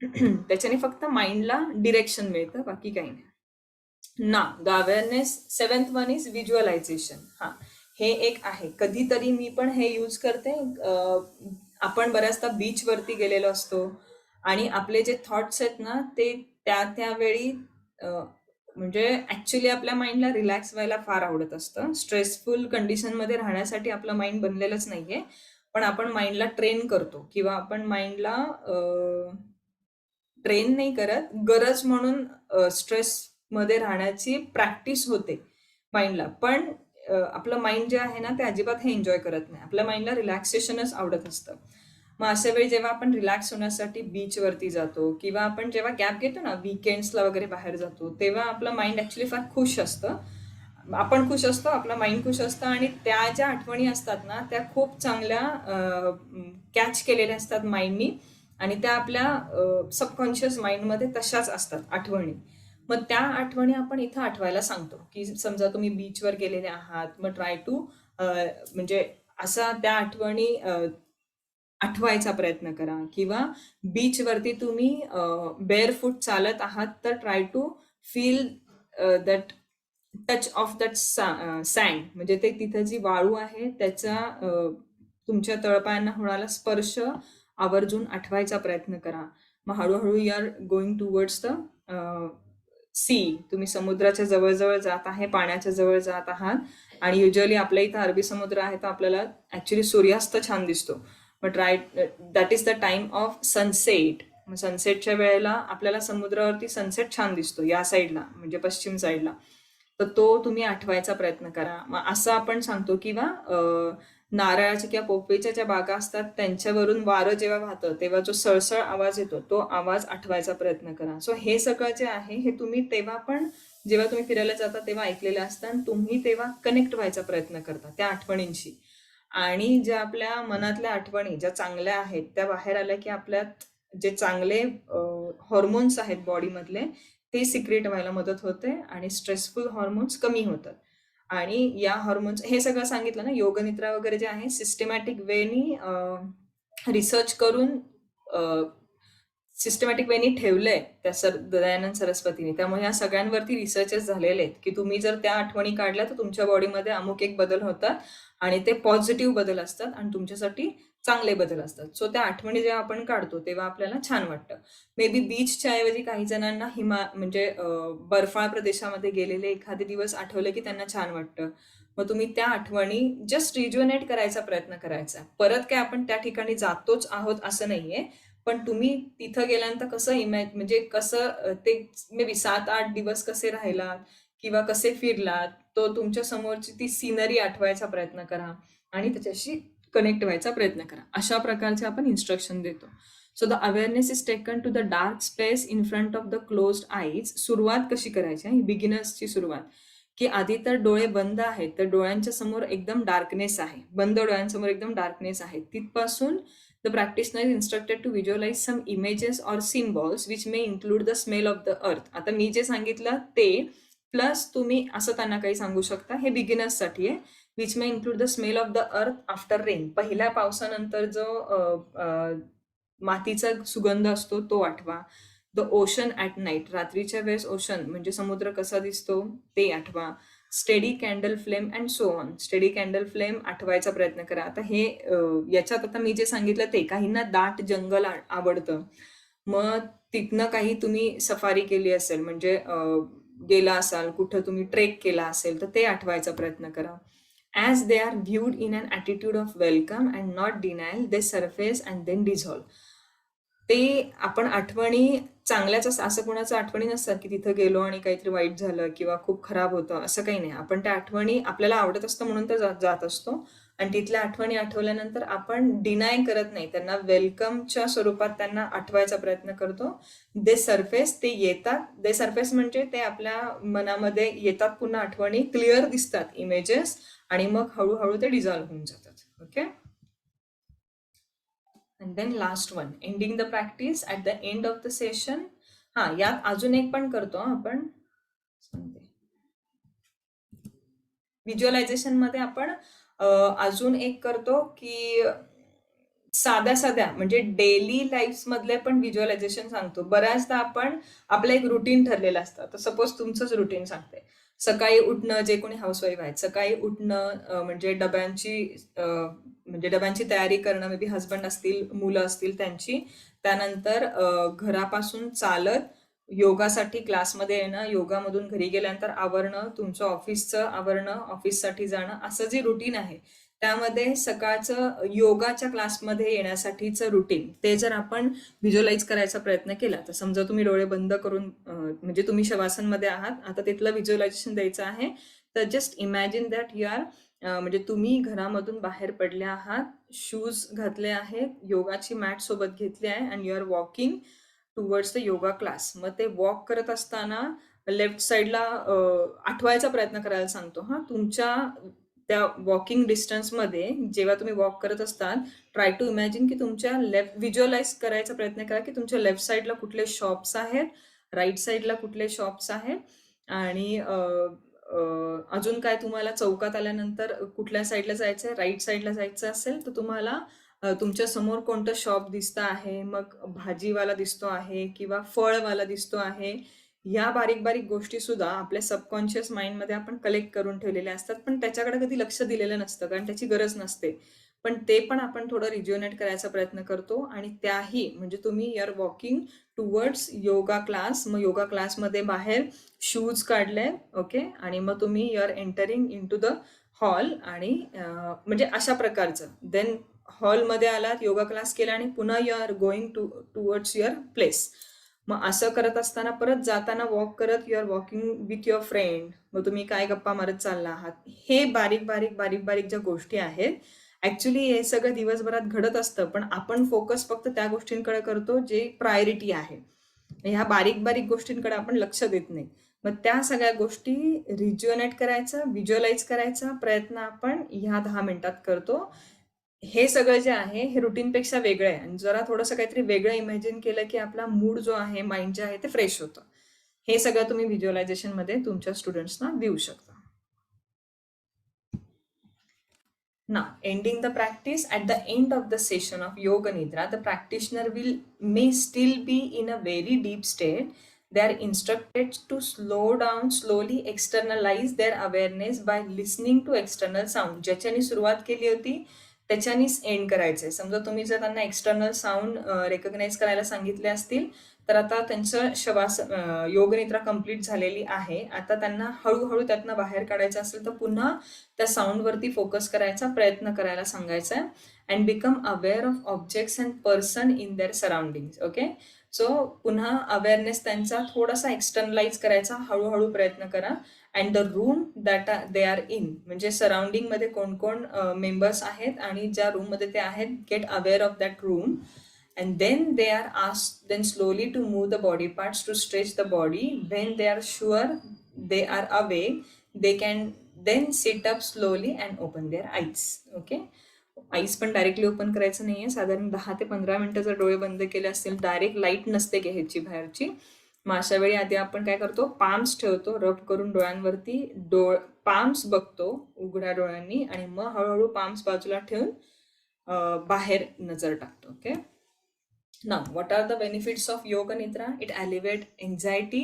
त्याच्याने फक्त माइंडला डिरेक्शन मिळतं, बाकी काही नाही. ना the awareness 7th one is visualisation. हा, हे एक आहे. कधीतरी मी पण हे यूज करते. आपण बऱ्याचदा बीच वरती गेलेलो असतो आणि आपले जे थॉट्स आहेत ना ते त्यावेळी म्हणजे ऍक्च्युली आपल्या माइंडला रिलॅक्स व्हायला फार आवडत असतं. स्ट्रेसफुल कंडिशन मध्ये राहण्यासाठी आपलं माइंड बनलेलंच नाहीये, पण आपण माइंडला ट्रेन करतो किंवा आपण माइंडला ट्रेन नाही करत, गरज म्हणून स्ट्रेस मध्ये राहण्याची प्रॅक्टिस होते माइंडला. पण आपलं माइंड जे आहे ना ते अजिबात हे एन्जॉय करत नाही. आपल्या माइंडला रिलॅक्सेशनच आवडत असतं. मग अशा वेळी जेव्हा आपण रिलॅक्स होण्यासाठी बीच वरती जातो किंवा आपण जेव्हा गॅप घेतो ना वीकेंड्सला वगैरे बाहेर जातो, तेव्हा आपलं माइंड ऍक्च्युली फार खुश असतं. आपण खुश असतो, आपलं माइंड खुश असतं आणि त्या ज्या आठवणी असतात ना त्या खूप चांगल्या कॅच केलेल्या असतात माइंडनी आणि त्या आपल्या सबकॉन्शियस माइंडमध्ये तशाच असतात आठवणी. मग त्या आठवणी आपण इथं आठवायला सांगतो की समजा तुम्ही बीचवर गेलेले आहात, मग ट्राय टू म्हणजे असा त्या आठवणी आठवायचा प्रयत्न करा. किंवा बीचवरती तुम्ही बेअर फूट चालत आहात तर try to feel that touch of that sand, म्हणजे ते तिथं जी वाळू आहे त्याचा तुमच्या तळपायांना होणारा स्पर्श आवर्जून आठवायचा प्रयत्न करा. मग हळूहळू you are going towards the sea, तुम्ही समुद्राच्या जवळ जात आहे, पाण्याच्या जवळ जात आहात. आणि युजली आपल्या इथं अरबी समुद्र आहे तर आपल्याला ऍक्च्युली सूर्यास्त छान दिसतो. But that is the time of sunset. मग सनसेटच्या वेळेला आपल्याला समुद्रावरती सनसेट छान दिसतो या साईडला, म्हणजे पश्चिम साईडला, तर तो तुम्ही आठवायचा प्रयत्न करा. मग असं आपण सांगतो. किंवा नारळाच्या किंवा पोपळीच्या ज्या बागा असतात त्यांच्यावरून वारं जेव्हा वाहतं तेव्हा जो सळसळ आवाज येतो तो आवाज आठवायचा प्रयत्न करा. सो हे सगळं जे आहे हे तुम्ही तेव्हा पण जेव्हा तुम्ही फिरायला जाता तेव्हा ऐकलेलं असतं आणि तुम्ही तेव्हा कनेक्ट व्हायचा प्रयत्न करता त्या आठवणींशी. आणि ज्या आपल्या मनातल्या आठवणी ज्या चांगल्या आहेत त्या बाहेर आल्या की आपल्यात जे चांगले हॉर्मोन्स आहेत बॉडीमधले ते सिक्रेट व्हायला मदत होते आणि स्ट्रेसफुल हॉर्मोन्स कमी होतात. आणि या हॉर्मोन्स, हे सगळं सांगितलं ना, योगनिद्रा वगैरे जे आहे सिस्टमॅटिक वेनी रिसर्च करून सिस्टमॅटिक वेनी ठेवलंय त्या दयानंद सरस्वतीने. त्यामुळे या सगळ्यांवरती रिसर्चेस झालेले आहेत की तुम्ही जर त्या आठवणी काढल्या तर तुमच्या बॉडीमध्ये अमुक एक बदल होतात आणि ते पॉझिटिव्ह बदल असतात आणि तुमच्यासाठी चांगले बदल असतात. सो त्या आठवणी जेव्हा आपण काढतो तेव्हा आपल्याला छान वाटतं. मे बी बीचच्या ऐवजी काही जणांना म्हणजे बर्फाळ प्रदेशामध्ये गेलेले एखादे दिवस आठवले की त्यांना छान वाटतं. मग तुम्ही त्या आठवणी जस्ट रिज्युनेट करायचा प्रयत्न करायचा. परत काय आपण त्या ठिकाणी जातोच आहोत असं नाहीये, पण तुम्ही तिथं गेल्यानंतर कसं म्हणजे कसं ते मे बी 7-8 दिवस कसे राहिलात किंवा कसे फिरलात, तो तुमच्या समोरची ती सिनरी आठवायचा प्रयत्न करा आणि त्याच्याशी कनेक्ट व्हायचा प्रयत्न करा. अशा प्रकारचे आपण इन्स्ट्रक्शन देतो. So the awareness is taken to the dark space in front of the closed eyes. सुरुवात कशी करायची, ही बिगिनर्सची सुरुवात, की आधी तर डोळे बंद आहेत, तर डोळ्यांच्या समोर एकदम डार्कनेस आहे, बंद डोळ्यांसमोर एकदम डार्कनेस आहे. तिथपासून the practitioner is instructed to visualize some images or symbols which may include the smell of the earth. आता मी जे सांगितलं ते प्लस तुम्ही असं त्यांना काही सांगू शकता, हे बिगिनर्ससाठी आहे. Which may include the smell of the अर्थ आफ्टर रेन. पहिल्या पावसानंतर जो मातीचा सुगंध असतो तो आठवा. द ओशन ॲट नाईट, रात्रीच्या वेळेस ओशन म्हणजे समुद्र कसा दिसतो ते आठवा. Steady candle flame and so on. Steady candle flame आठवायचा प्रयत्न करा. आता हे याच्यात आता मी जे सांगितलं ते, काहींना दाट जंगल आवडतं, मग तिथनं काही तुम्ही सफारी केली असेल म्हणजे गेला असाल कुठं, तुम्ही ट्रेक केला असेल तर ते आठवायचा प्रयत्न करा. As they are viewed in an attitude of welcome and not denial, they surface and then dissolve. ते आपण आठवणी चांगल्याच असं कोणाचं आठवणी नसतात की तिथं गेलो आणि काहीतरी वाईट झालं किंवा खूप खराब होतं, असं काही नाही. आपण त्या आठवणी आपल्याला आवडत असतं म्हणून तर जात असतो आणि तिथल्या आठवणी आठवल्यानंतर आपण डिनाय करत नाही, त्यांना वेलकमच्या स्वरूपात त्यांना आठवायचा प्रयत्न करतो. दे सरफेस, ते येतात. दे सरफेस म्हणजे ते आपल्या मनामध्ये येतात, पुन्हा आठवणी क्लिअर दिसतात, इमेजेस, आणि मग हळूहळू ते डिझॉल्व्ह होऊन जातात. Okay. And then last one, ending the practice at the end of the session. हा, यात अजून एक पण करतो आपण, सांगते. व्हिज्युअलायझेशन मध्ये आपण अजून एक करतो की साध्या म्हणजे डेली लाईफ मधले पण व्हिज्युअलायझेशन सांगतो. बऱ्याचदा आपण आपलं एक रुटीन ठरलेलं असतं. तर सपोज तुमचंच रुटीन सांगते. सकाळी उठणं, जे कोणी हाऊसवाईफ आहेत, सकाळी उठणं म्हणजे डब्यांची तयारी करणं, मे बी हजबंड असतील, मुलं असतील त्यांची. त्यानंतर घरापासून चालत योगासाठी क्लासमध्ये येणं, योगामधून घरी गेल्यानंतर आवरणं, तुमचं ऑफिसचं आवरणं, ऑफिससाठी जाणं, असं जे रुटीन आहे त्यामध्ये सकाळचं योगाच्या क्लासमध्ये येण्यासाठीचं रुटीन, ते जर आपण व्हिज्युअलाइज करायचा प्रयत्न केला, तर समजा तुम्ही डोळे बंद करून म्हणजे तुम्ही शवासनमध्ये आहात, आता तिथलं व्हिज्युअलायझेशन द्यायचं आहे. तर just imagine that you are म्हणजे तुम्ही घरामधून बाहेर पडले आहात, शूज घातले आहेत, योगाची मॅट सोबत घेतली आहे, and you are walking towards the yoga class. मग ते वॉक करत असताना लेफ्ट साईडला आठवायचा प्रयत्न करायला सांगतो. हा, तुमच्या त्या वॉकिंग डिस्टन्समध्ये जेव्हा तुम्ही वॉक करत असतात, ट्राय टू इमॅजिन की तुमच्या व्हिज्युअलाइज करायचा प्रयत्न करा की तुमच्या लेफ्ट साईडला कुठले शॉप्स आहेत, राईट साईडला कुठले शॉप्स आहेत, आणि अजून काय, तुम्हाला चौकात आल्यानंतर कुठल्या साईडला जायचं आहे, राईट साईडला जायचं असेल तर तुम्हाला तुमच्या समोर कोणतं शॉप दिसतं आहे, मग भाजीवाला दिसतो आहे किंवा फळवाला दिसतो आहे. या बारीक बारीक गोष्टी सुद्धा आपल्या सबकॉन्शियस माइंडमध्ये आपण कलेक्ट करून ठेवलेल्या असतात, पण त्याच्याकडे कधी लक्ष दिलेलं नसतं कारण त्याची गरज नसते. पण ते पण आपण थोडं रिज्युनेट करायचा प्रयत्न करतो, आणि त्याही म्हणजे तुम्ही your walking towards yoga class, मग योगा क्लासमध्ये बाहेर शूज काढले, ओके, आणि मग तुम्ही your entering into the hall, आणि म्हणजे अशा प्रकारचं. देन हॉलमध्ये आलात, योगा क्लास केला, आणि पुन्हा you are going towards your place. मग असं करत असताना परत जाताना वॉक करत you are walking with your friend, मग तुम्ही काय गप्पा मारत चालला आहात. हे बारीक बारीक ज्या गोष्टी आहेत, ऍक्च्युली हे सगळं दिवसभरात घडत असतं, पण आपण फोकस फक्त त्या गोष्टींकडे करतो जे प्रायोरिटी आहे. ह्या बारीक गोष्टींकडे आपण लक्ष देत नाही. मग त्या सगळ्या गोष्टी रिज्युनेट करायचा, व्हिज्युअलाइज करायचा प्रयत्न आपण ह्या 10 मिनिटात करतो. हे सगळं जे आहे हे रुटीनपेक्षा वेगळं आहे, आणि जरा थोडंसं काहीतरी वेगळं इमॅजिन केलं की आपला मूड जो आहे, माइंड जे आहे ते फ्रेश होतं. हे सगळं तुम्ही व्हिज्युअलायझेशन मध्ये तुमच्या स्टुडंट्सना देऊ शकता. Now, ending the practice at the end of the session of Yoga Nidra, the practitioner may still be in a very deep state. They are instructed to slow down, slowly externalize their awareness by listening to external sound. ज्याच्यानी सुरुवात केली होती त्याच्यानीच end करायचंय. समजा तुम्ही जर त्यांना external sound recognise करायला सांगितले असतील, तर आता त्यांचं योगनिद्रा कंप्लीट झालेली आहे. आता त्यांना हळूहळू त्यातनं बाहेर काढायचं असेल तर पुन्हा त्या साऊंडवरती फोकस करायचा प्रयत्न करायला सांगायचा आहे. And become aware of objects and person in their surroundings. Okay, so पुन्हा अवेअरनेस त्यांचा थोडासा एक्सटर्नलाइज करायचा हळूहळू प्रयत्न करा. And the room that they are in, म्हणजे सराउंडिंग मध्ये कोण कोण मेंबर्स आहेत आणि ज्या रूम मध्ये ते आहेत, get aware of that room. And then they are asked then slowly to move the body parts to stretch the body. When they are sure they are awake, they can then sit up slowly and open their eyes. Okay, eyes पण directly open करायचं नाहीये. साधारण 10 ते 15 मिनिटं जर डोळे बंद केले असतील, डायरेक्ट लाईट नसते घ्यायची बाहेरची. मग अशा वेळी आधी आपण काय करतो, पाम्स ठेवतो रब करून डोळ्यांवरती, पाम्स बघतो उघड्या डोळ्यांनी, आणि मग हळूहळू पाम्स बाजूला ठेवून बाहेर नजर टाकतो. Okay, now what are the benefits of Yoga Nidra? It alleviates anxiety,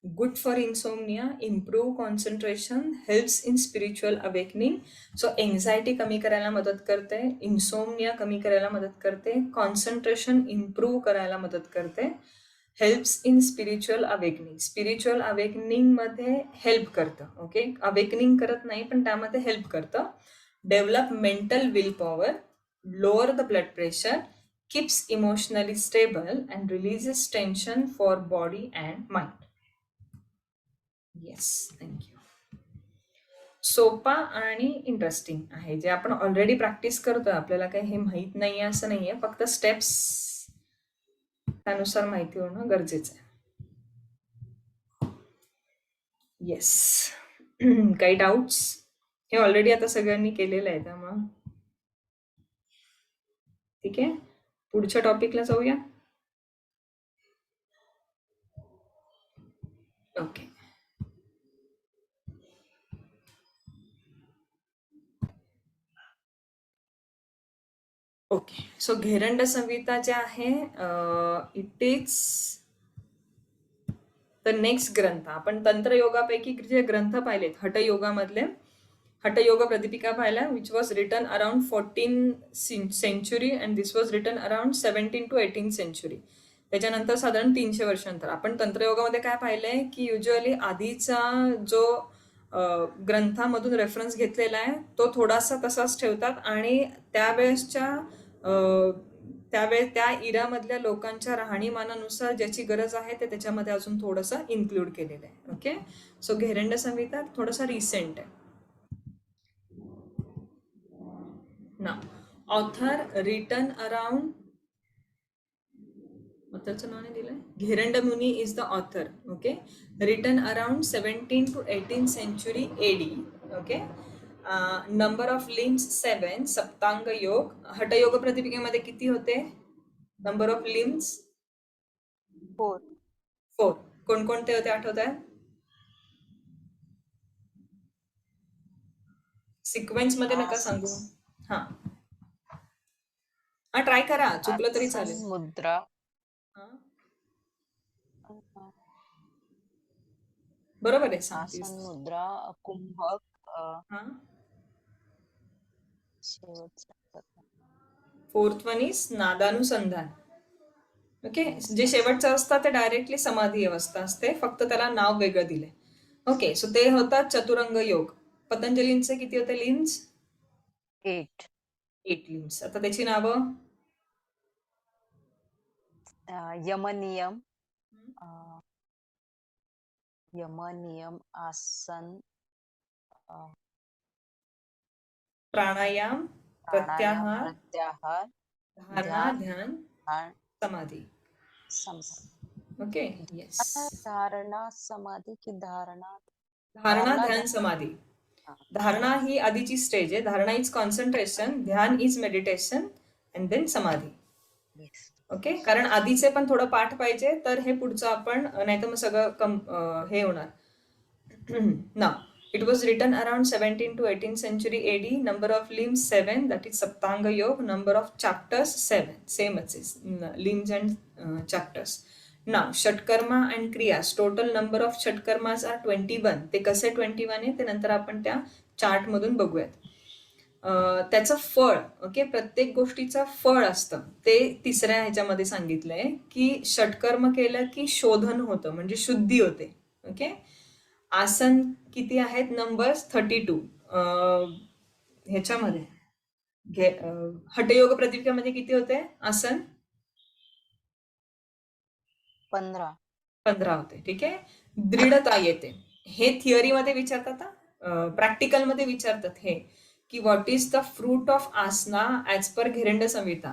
good for insomnia, improve concentration, helps in spiritual awakening. So anxiety कमी करायला मदत करते, insomnia कमी करायला मदत करते, concentration improve करायला मदत करते, helps in spiritual awakening. spiritual awakening मध्ये हेल्प करतं. ओके, अवेकनिंग करत नाही पण त्यामध्ये हेल्प करतं. Develop mental will power, lower the blood pressure, keeps emotionally stable, and releases tension for body and mind. Yes, thank you. सोपा आणि interesting आहे, जे आपण ऑलरेडी प्रॅक्टिस करतोय, आपल्याला काही हे माहित नाहीये असं नाहीये, फक्त स्टेप्स त्यानुसार माहिती होणं गरजेचं आहे. येस, काही डाऊट्स? हे ऑलरेडी आता सगळ्यांनी केलेलं आहे त्यामुळं ठीक आहे. पुढच्या टॉपिकला जाऊया. ओके. ओके. सो घेरंड संहिता जे आहे इट इज द नेक्स्ट ग्रंथ. आपण तंत्रयोगापैकी जे ग्रंथ पाहिलेत हठयोगामधले, हठयोग प्रदीपिका पाहिल्या, which was written around 14th century and this was written around 17th to 18th century. त्याच्यानंतर साधारण 300 वर्षांतर आपण तंत्रयोगामध्ये काय पाहिलंय की युजली आधीचा जो ग्रंथामधून रेफरन्स घेतलेला आहे तो थोडासा तसाच ठेवतात आणि त्यावेळेसच्या त्या इरामधल्या लोकांच्या राहणीमानानुसार ज्याची गरज आहे ते त्याच्यामध्ये अजून थोडंसं इन्क्लूड केलेलं आहे. ओके. सो घेरंड संहिता थोडासा रिसेंट आहे. ना ऑथर रिटन अराउंड, ऑथरचं नाव नाही दिलंय, Gheranda Muni is the author. Okay. Written around 17th to 18th century AD. Okay. Number of limbs 7, Saptanga yoga. Hatha yoga प्रदीपिकेमध्ये किती होते नंबर ऑफ लिम्स? 4. कोणकोणते होते आठवत आहे? सिक्वेन्स मध्ये नका सांगू. हा हा ट्राय करा, चुकलं तरी आसन, चालेल. मुद्रा, हा, बरोबर आहे, आसन, सांगतेस. मुद्रा, कुंभक, हा, शेवटचा 4th वन इज नादानुसंधान. ओके. जे शेवटचं असतं ते डायरेक्टली समाधी अवस्था असते, फक्त त्याला नाव वेगळं दिले. ओके. सो ते होतात चतुरंग योग. पतंजलींचे किती होते लिम्स? 8. 8 लिम्स. आता त्याची नावं? यमनियम, यमनियम, आसन, प्राणायाम, प्राणायाम, प्रत्याहार, प्रत्याहार, धारणा, ध्यान, ध्यान, ध्यान, समाधी. समाधी. ओके. येस. धारणा समाधी की धारणा? धारणा, धारणा, ध्यान, समाधी. हा. धारणा ही आधीची स्टेज आहे. धारणा इज कॉन्सन्ट्रेशन, ध्यान इज मेडिटेशन अँड देन समाधी. Yes. ओके. कारण आधीचे पण थोडं पाठ पाहिजे तर हे पुढचं आपण, नाही तर मग सगळं हे होणार. ना it was written around 17th to 18th century AD. Number of limbs 7, that is Saptanga yoga. Number of chapters 7, सेमच इज लिम्स अँड चॅप्टर्स. ना Shatkarma and kriyas, total number of Shatkarmas are 21. ते कसे 21 आहे ते नंतर आपण त्या चार्ट मधून बघूयात. त्याचं फळ, ओके, प्रत्येक गोष्टीचं फळ असतं ते तिसऱ्या ह्याच्यामध्ये सांगितलंय की षटकर्म केलं की शोधन होतं, म्हणजे शुद्धी होते. ओके. आसन किती आहेत नंबर्स? 32. ह्याच्यामध्ये हठयोग प्रदीपिकामध्ये किती होते आसन? 15 होते. ठीक आहे. दृढता येते. हे थिअरीमध्ये विचारतात, प्रॅक्टिकल मध्ये विचारतात हे की what is the fruit of asana as per Gheranda Samhita.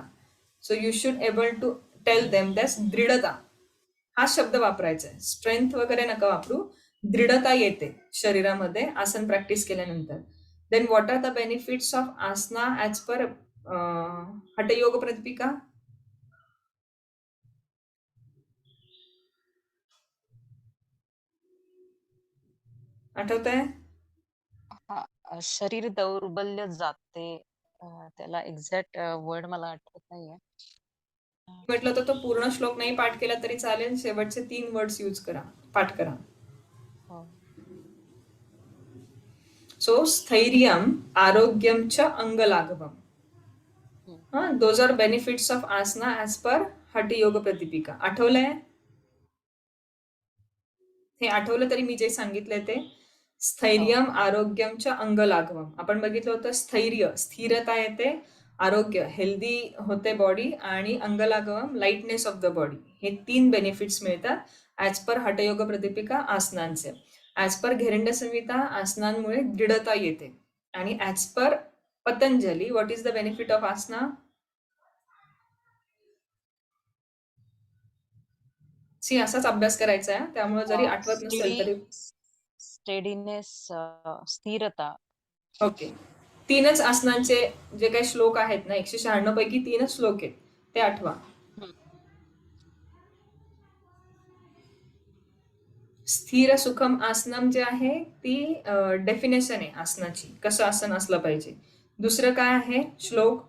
So you should able to tell them that's dridhata. हा शब्द वापरायचा आहे, स्ट्रेंथ वगैरे नका वापरू. दृढता येते शरीरामध्ये आसन प्रॅक्टिस केल्यानंतर. Then what are the benefits of asana as per Hatha yoga Pradipika? आठवत आहे? शरीर दौर्बल्य जाते. त्याला एक्झॅक्ट वर्ड मला आठवत नाहीये. म्हटलं तर तो पूर्ण श्लोक नाही पाठ केला तरी चालेल, शेवटचे 3 वर्ड्स यूज करा, पाठ करा. हो. सो स्थैर्यम, आरोग्यम च angalaghavam. Those are benefits of asana as per Hatha yoga Pradipika. आठवलंय? हे आठवलं तरी मी जे सांगितलंय ते स्थैर्यम, आरोग्यम च अंगलाघवम. आपण बघितलं होतं स्थैर्य, स्थिरता येते, आरोग्य, हेल्दी होते बॉडी, आणि angalaghavam, lightness of the body. हे 3 बेनिफिट्स मिळतात ऍज पर हठयोग प्रदीपिका आसनांचे. ऍज पर घेरंड संहिता आसनांमुळे दृढता येते. आणि as per Patanjali what is the benefit of asana? See असाच अभ्यास करायचा आहे, त्यामुळे जरी आठवत नसेल तरी. स्टेडीनेस, स्थिरता. ओके. 3च आसनांचे जे काही श्लोक आहेत ना, 196 पैकी 3च श्लोक आहेत. ते आठवा. हम्म. स्थिर सुखम आसनम जे आहे ती डेफिनेशन आहे आसनाची, कसं आसन असलं पाहिजे. दुसरं काय आहे श्लोक?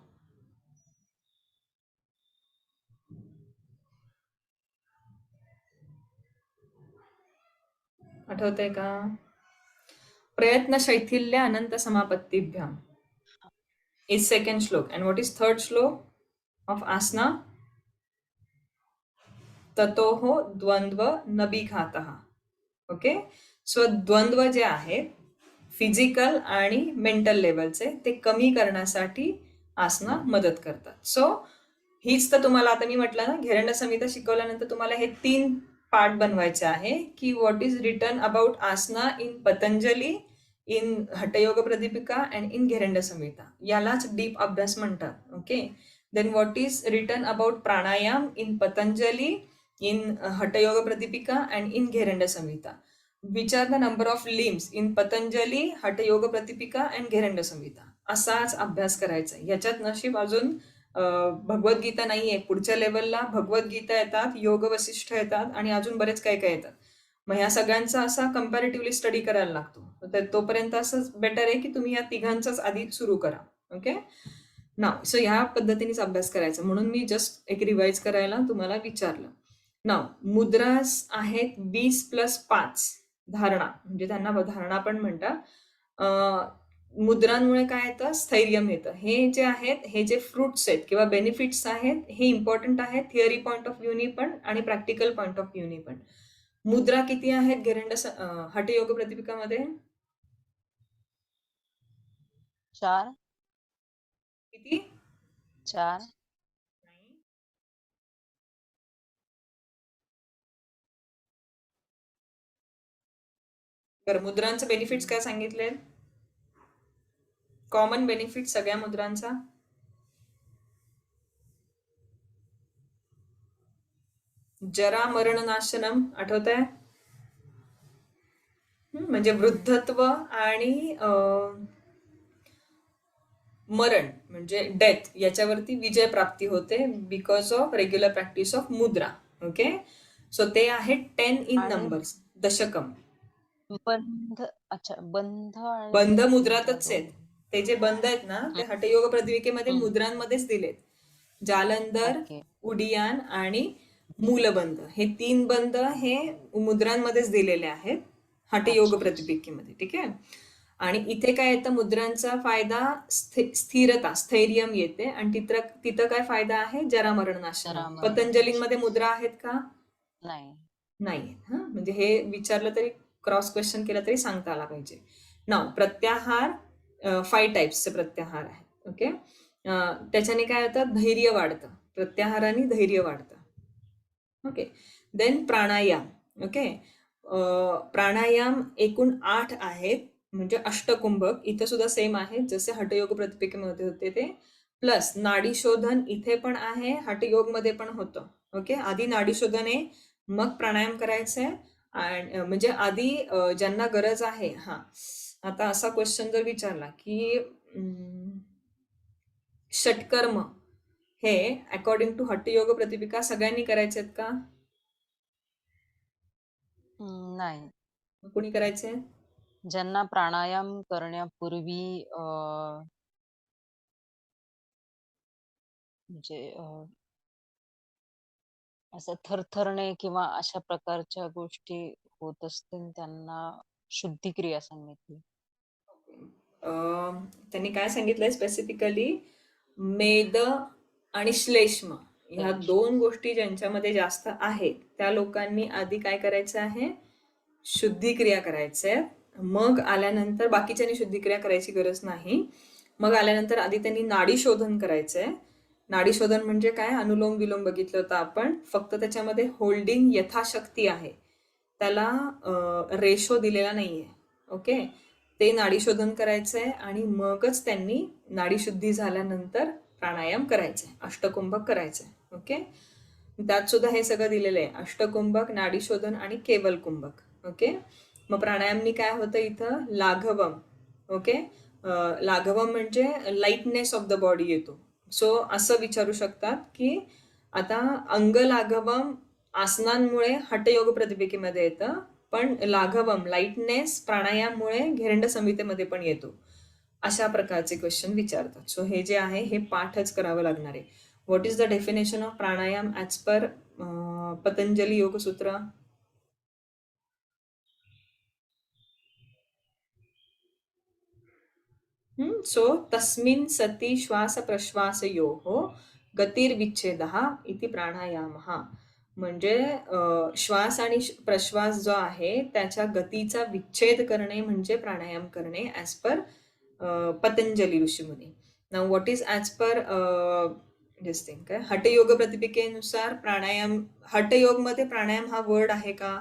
आठवतंय का? प्रयत्न शैथिल्य अनंत समापत्तीभ्याम is second श्लोक. And what is third श्लोक of asana? ततोः द्वंद्व नबिघातः. ओके, सो द्वंद्व जे आहेत फिजिकल आणि मेंटल लेवलचे ते कमी करण्यासाठी आसना मदत करतात. सो हीच तर तुम्हाला आता मी म्हटलं ना, घेरंड संहिता शिकवल्यानंतर तुम्हाला हे 3 पार्ट बनवायचे आहे की what is written about asana in Patanjali, in Hatha yoga Pradipika and in Gheranda Samhita. यालाच डीप अभ्यास म्हणतात. Okay, then what is written about pranayama in Patanjali, in Hatha yoga Pradipika and in Gheranda Samhita. Which are the number of limbs in Patanjali, Hatha yoga Pradipika and Gheranda Samhita. असाच अभ्यास करायचा. याच्यात नशीब अजून भगवद्गीता नाहीये. पुढच्या लेवलला भगवद्गीता येतात, योग वसिष्ठ येतात आणि अजून बरेच काय काय येतात. मग ह्या सगळ्यांचा असा कम्पॅरेटिव्हली स्टडी करायला लागतो. तर तोपर्यंत असं बेटर आहे की तुम्ही या तिघांचाच आधी सुरू करा. ओके, नाव सो ह्या पद्धतीनेच अभ्यास करायचा. म्हणून मी जस्ट एक रिवाइज करायला तुम्हाला विचारलं. नाव मुद्रास आहेत 20+5 धारणा, म्हणजे त्यांना धारणा पण म्हणतात. मुद्रांमुळे काय येतं? स्थैर्यम येतं. हे जे आहेत, हे जे फ्रुट्स आहेत किंवा बेनिफिट्स आहेत, हे इम्पॉर्टंट आहेत थिअरी पॉइंट ऑफ व्ह्यूनी पण आणि प्रॅक्टिकल पॉइंट ऑफ व्ह्यूनी पण. मुद्रा किती आहेत घेरंड हठयोग प्रदीपिकामध्ये? 4. किती? 4. बरं, मुद्रांचे बेनिफिट्स काय सांगितले? कॉमन बेनिफिट सगळ्या मुद्रांचा? जरा मरण नाशनम आठवत आहे? म्हणजे वृद्धत्व आणि मरण म्हणजे डेथ याच्यावरती विजय प्राप्ती होते because of regular practice of मुद्रा. ओके, सो ते आहे 10 इन आणि नंबर्स, दशकम. बंध. अच्छा, बंध आणि बंध मुद्रातच आहेत. ते जे बंध आहेत ना ते हम्म. हठयोग प्रदीपिकेमध्ये हम्म. मुद्रांमध्येच दिलेत. जालंधर, ओके. उडियान आणि मूलबंध, हे 3 बंध हे मुद्रांमध्येच दिलेले आहेत हठयोग अच्छा. प्रदीपिकेमध्ये. ठीक आहे, आणि इथे काय येतं? मुद्रांचा फायदा स्थिरता, स्थैर्यम येते. आणि तिथं काय फायदा आहे? जरामरणनाशन. जरामरण. पतंजलीमध्ये मुद्रा आहेत का? नाही. नाही. हा, म्हणजे हे विचारलं तरी, क्रॉस क्वेश्चन केलं तरी सांगता आला पाहिजे. नाव प्रत्याहार 5 टाइप्सचे प्रत्याहार आहेत. ओके, त्याच्याने काय होतं? धैर्य वाढतं. प्रत्याहाराने धैर्य वाढतं. ओके, देन प्राणायाम. ओके, प्राणायाम एकूण 8 आहेत, म्हणजे अष्टकुंभक. इथे सुद्धा सेम आहे जसे हठयोग प्रदीपिकेमध्ये होते ते. प्लस नाडी शोधन इथे पण आहे, हठयोग मध्ये पण होतं. ओके, आधी नाडी शोधन आहे, मग प्राणायाम करायचंय. आणि म्हणजे आधी ज्यांना गरज आहे. हा, आता असा क्वेश्चन जर विचारला की षटकर्म हे अकॉर्डिंग टू हठयोग प्रदीपिका सगळ्यांनी करायचे आहेत का? नाही. कुणी करायचे? ज्यांना प्राणायाम करण्यापूर्वी म्हणजे असं थरथरणे किंवा अशा प्रकारच्या गोष्टी होत असतील त्यांना शुद्धिक्रिया सांगितली. त्यांनी काय सांगितलंय स्पेसिफिकली? मेद आणि श्लेष्म ह्या 2 गोष्टी ज्यांच्यामध्ये जास्त आहेत त्या लोकांनी आधी काय करायचं आहे? शुद्धिक्रिया करायचंय. मग आल्यानंतर बाकीच्यांनी शुद्धिक्रिया करायची गरज नाही. मग आल्यानंतर आधी त्यांनी नाडी शोधन करायचंय. नाडी शोधन म्हणजे काय? अनुलोम विलोम बघितलं होतं आपण, फक्त त्याच्यामध्ये होल्डिंग यथाशक्ती आहे, त्याला रेशो दिलेला नाहीये. ओके, ते नाडी शोधन करायचंय आणि मगच त्यांनी नाडी शुद्धी झाल्यानंतर प्राणायाम करायचंय, अष्टकुंभक करायचंय. ओके, त्यात सुद्धा हे सगळं दिलेलं आहे, अष्टकुंभक, नाडी शोधन आणि केवल कुंभक. ओके, मग प्राणायामनी काय होतं इथं? लाघवम. ओके, लाघवम म्हणजे लाईटनेस ऑफ द बॉडी येतो. सो असं विचारू शकतात की आता अंगलाघवम आसनांमुळे हठयोग प्रतिपिकेमध्ये येतं, पण लाघवम लाईटनेस प्राणायाममुळे घेरंड संहितेमध्ये पण येतो. अशा प्रकारचे क्वेश्चन विचारतात. सो हे जे आहे हे पाठच करावं लागणार आहे. What is the definition of pranayama as per Patanjali Yogasutra? So तस्मिन् सति श्वासप्रश्वासयोः गतिर्विच्छेदः इति प्राणायामः. म्हणजे श्वास आणि प्रश्वास जो आहे त्याच्या गतीचा विच्छेद करणे म्हणजे प्राणायाम करणे ॲज पर पतंजली ऋषीमुनी. Now what is as per this thing काय हठयोग प्रतिपिकेनुसार प्राणायाम, हठयोग मध्ये प्राणायाम हा वर्ड आहे का?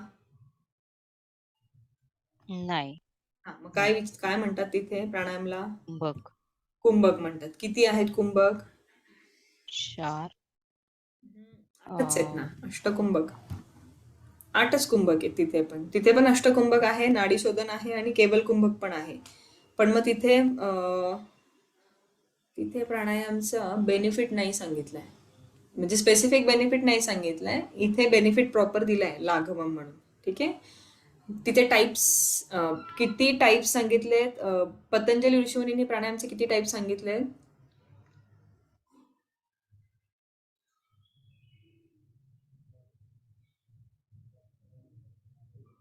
नाही. हा, मग काय म्हणतात तिथे प्राणायामला? कुंभक. कुंभक म्हणतात. किती आहेत कुंभक? 4. 8च आहेत ना, अष्टकुंभक. 8च कुंभक आहेत तिथे पण. तिथे पण अष्टकुंभक आहे, नाडी शोधन आहे आणि केवल कुंभक पण आहे. पण मग तिथे तिथे प्राणायामचं बेनिफिट नाही सांगितलंय, म्हणजे स्पेसिफिक बेनिफिट नाही सांगितलंय. इथे बेनिफिट प्रॉपर दिलाय लाघवम म्हणून. ठीक आहे. तिथे टाइप्स किती टाइप्स सांगितलेत? पतंजली ऋषीमुनींनी प्राणायामचे किती टाइप्स सांगितले?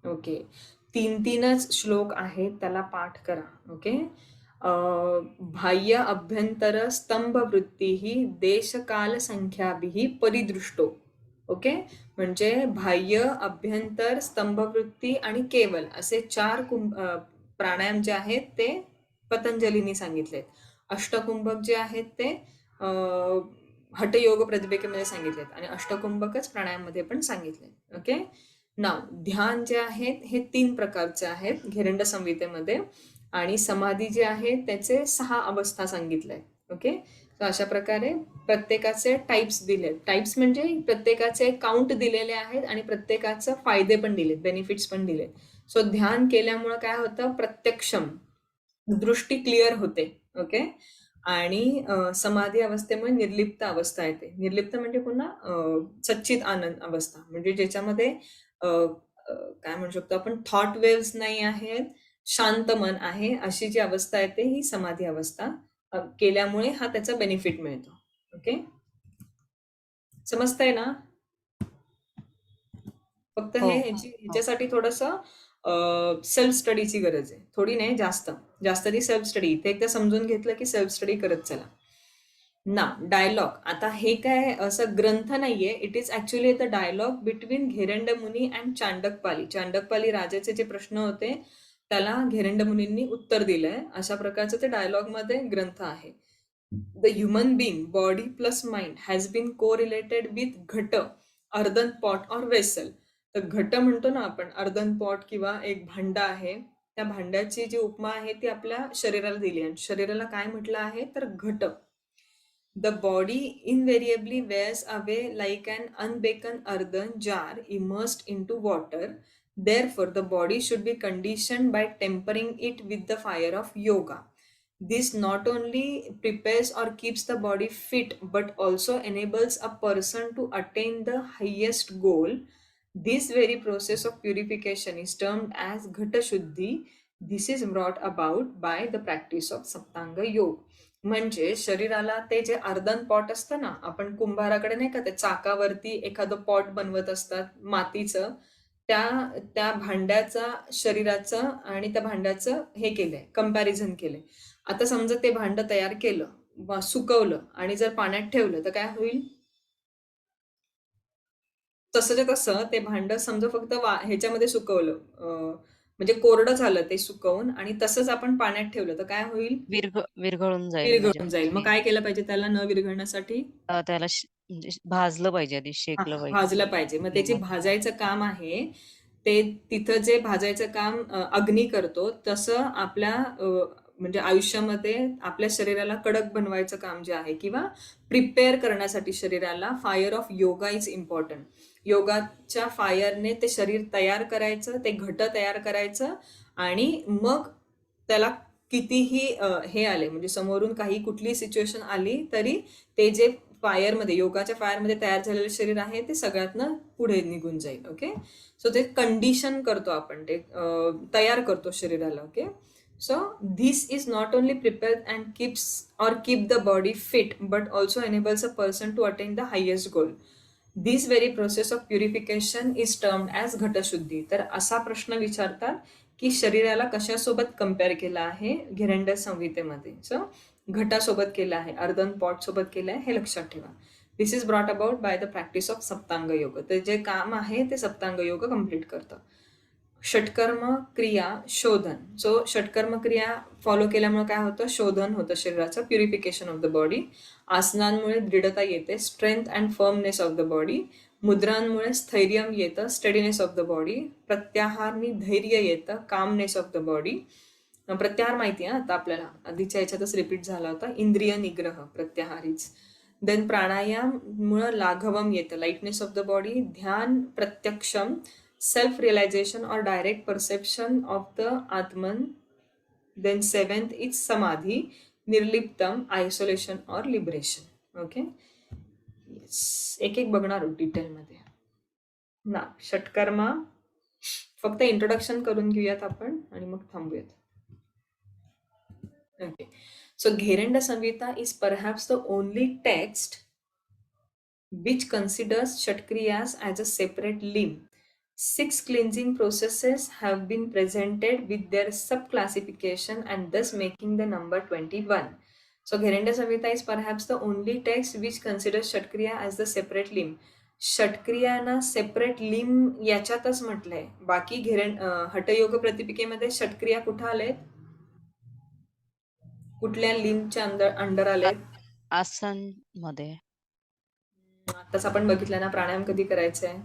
ओके, 3-3च श्लोक आहेत, त्याला पाठ करा. ओके. बाह्य अभ्यंतर स्तंभ वृत्तीही देशकाल संख्याभिही परिदृष्टो. ओके, म्हणजे बाह्य, अभ्यंतर, स्तंभवृत्ती आणि केवल असे 4 प्राणायाम जे आहेत ते पतंजलींनी सांगितलेत. अष्टकुंभक जे आहेत ते हठयोग प्रतिपिकेमध्ये सांगितलेत आणि अष्टकुंभकच प्राणायाममध्ये पण सांगितले. ओके. नाव ध्यान जे आहेत हे 3 प्रकारचे आहेत घेरंड संहितेमध्ये, आणि समाधी जे आहे त्याचे 6 अवस्था सांगितल्या. ओके. तर अशा प्रकारे प्रत्येकाचे टाइप्स दिलेत. टाइप्स म्हणजे प्रत्येकाचे काउंट दिलेले आहेत आणि प्रत्येकाचे फायदे पण दिलेत, बेनिफिट्स पण दिलेत. सो ध्यान केल्यामुळे काय होतं? प्रत्यक्षम दृष्टी क्लिअर होते. ओके. आणि समाधी अवस्थेमुळे निर्लिप्त अवस्था येते. निर्लिप्त म्हणजे पुन्हा सच्चित आनंद अवस्था, म्हणजे ज्याच्यामध्ये काय म्हणू शकतो आपण, थॉट वेव्स नाही आहेत, शांत मन आहे, अशी जी अवस्था येते ही समाधी अवस्था केल्यामुळे हा त्याचा बेनिफिट मिळतो. ओके. समजतंय ना? फक्त हो. ह्याच्यासाठी थोडंसं सेल्फ स्टडीची गरज आहे. थोडी नाही, जास्त ती सेल्फ स्टडी. इथे एकदा समजून घेतलं की सेल्फ स्टडी करत चला. ना डायलॉग, आता हे काय असं ग्रंथ नाहीये, it is actually the dialogue between Gheranda Muni and Chandakapali. Chandakapali राजाचे जे प्रश्न होते त्याला घेरंड मुनींनी उत्तर दिलंय, अशा प्रकारचं ते डायलॉग मध्ये ग्रंथ आहे. The human being body plus mind has been correlated with ghata, earthen pot or vessel. तर घट म्हणतो ना आपण, अर्दन पॉट किंवा एक भांडा आहे, त्या भांड्याची जी उपमा आहे ती आपल्या शरीराला दिली आणि शरीराला काय म्हटलं आहे तर घट. The body invariably wears away like an unbaked earthen jar immersed into water. Therefore, the body should be conditioned by tempering it with the fire of yoga. This not only prepares or keeps the body fit, but also enables a person to attain the highest goal. This very process of purification is termed as Ghata Shuddhi. This is brought about by the practice of Saptanga Yoga. म्हणजे शरीराला ते जे earthen pot असतं ना, आपण कुंभाराकडे नाही का ते चाकावरती एखादं पॉट बनवत असतात मातीचं, त्या भांड्याचा शरीराचं आणि त्या भांड्याचं हे केलंय, कंपॅरिझन केलंय. आता समजा ते भांड तयार केलं, सुकवलं आणि जर पाण्यात ठेवलं तर काय होईल? तसंच्या तसं ते भांड समजा फक्त ह्याच्यामध्ये सुकवलं, म्हणजे कोरडं झालं ते सुकवून, आणि तसंच आपण पाण्यात ठेवलं तर काय होईल? विरघळून जाईल. विरघळून जाईल. मग काय केलं पाहिजे त्याला न विरघळण्यासाठी? त्याला म्हणजे भाजलं पाहिजे आधी, शेकलं पाहिजे. भाजलं पाहिजे. मग त्याचे भाजायचं काम आहे ते, तिथं जे भाजायचं काम अग्नी करतो तसं आपल्या म्हणजे आयुष्यामध्ये आपल्या शरीराला कडक बनवायचं काम जे आहे किंवा प्रिपेअर करण्यासाठी शरीराला fire of yoga is important. योगाच्या फायरने ते शरीर तयार करायचं, ते घट तयार करायचं आणि मग त्याला कितीही हे आले म्हणजे समोरून काही कुठली सिच्युएशन आली तरी ते जे फायरमध्ये योगाच्या फायरमध्ये तयार झालेलं शरीर आहे ते सगळ्यातनं पुढे निघून जाईल. ओके, सो ते कंडिशन करतो आपण, ते तयार करतो शरीराला. Okay, so this is not only prepared and keep the body fit but also enables a person to attain the highest goal. This very process of purification is termed as घटशुद्धी. तर असा प्रश्न विचारतात की शरीराला कशासोबत कम्पेअर केला आहे घेरंड संहितेमध्ये. सो घटासोबत केलं आहे, अर्धन पॉट सोबत केलं आहे, हे लक्षात ठेवा. This is brought about by the practice of Saptanga yoga. तर जे काम आहे ते सप्तांग योग कम्प्लीट करतं. षटकर्म क्रिया शोधन. सो षटकर्म क्रिया फॉलो केल्यामुळे काय होतं, शोधन होतं शरीराचं, प्युरिफिकेशन ऑफ द बॉडी. आसनांमुळे दृढता येते, strength and firmness of the body. मुद्रांमुळे स्थैर्यम येतं, स्टडीनेस ऑफ द बॉडी. प्रत्याहारनी धैर्य येतं, कामनेस ऑफ द बॉडी. प्रत्याहार माहिती आहे आता आपल्याला, आधीच्या याच्यातच रिपीट झाला होता. इंद्रिय निग्रह प्रत्याहारीच. देन प्राणायाममुळं लाघवम येतं, लाईटनेस ऑफ द बॉडी. ध्यान प्रत्यक्षम, self realization or direct perception of the atman. Then 7th is samadhi, nirliptam, isolation or liberation. Okay, yes. एक एक बघणार डिटेल मध्ये ना. षटकर्मा फक्त इंट्रोडक्शन करून घेऊयात आपण आणि मग थांबूयात. ओके, सो घेरंड संहिता is perhaps the only text which considers षटक्रियास as a separate limb. 6 cleansing processes have been presented with their sub-classification and thus making the number 21. So, Gheranda Samhita is perhaps the only text which considers Shatkriya as the separate limb. षटक्रिया ना separate लिंब याच्यातच म्हटलंय. बाकी हठयोग प्रतिपिकेमध्ये षटक्रिया कुठं आलेत, कुठल्या लिंबच्या under आलेत? आसन मध्ये. आताच आपण बघितलं ना, प्राणायाम कधी करायचंय,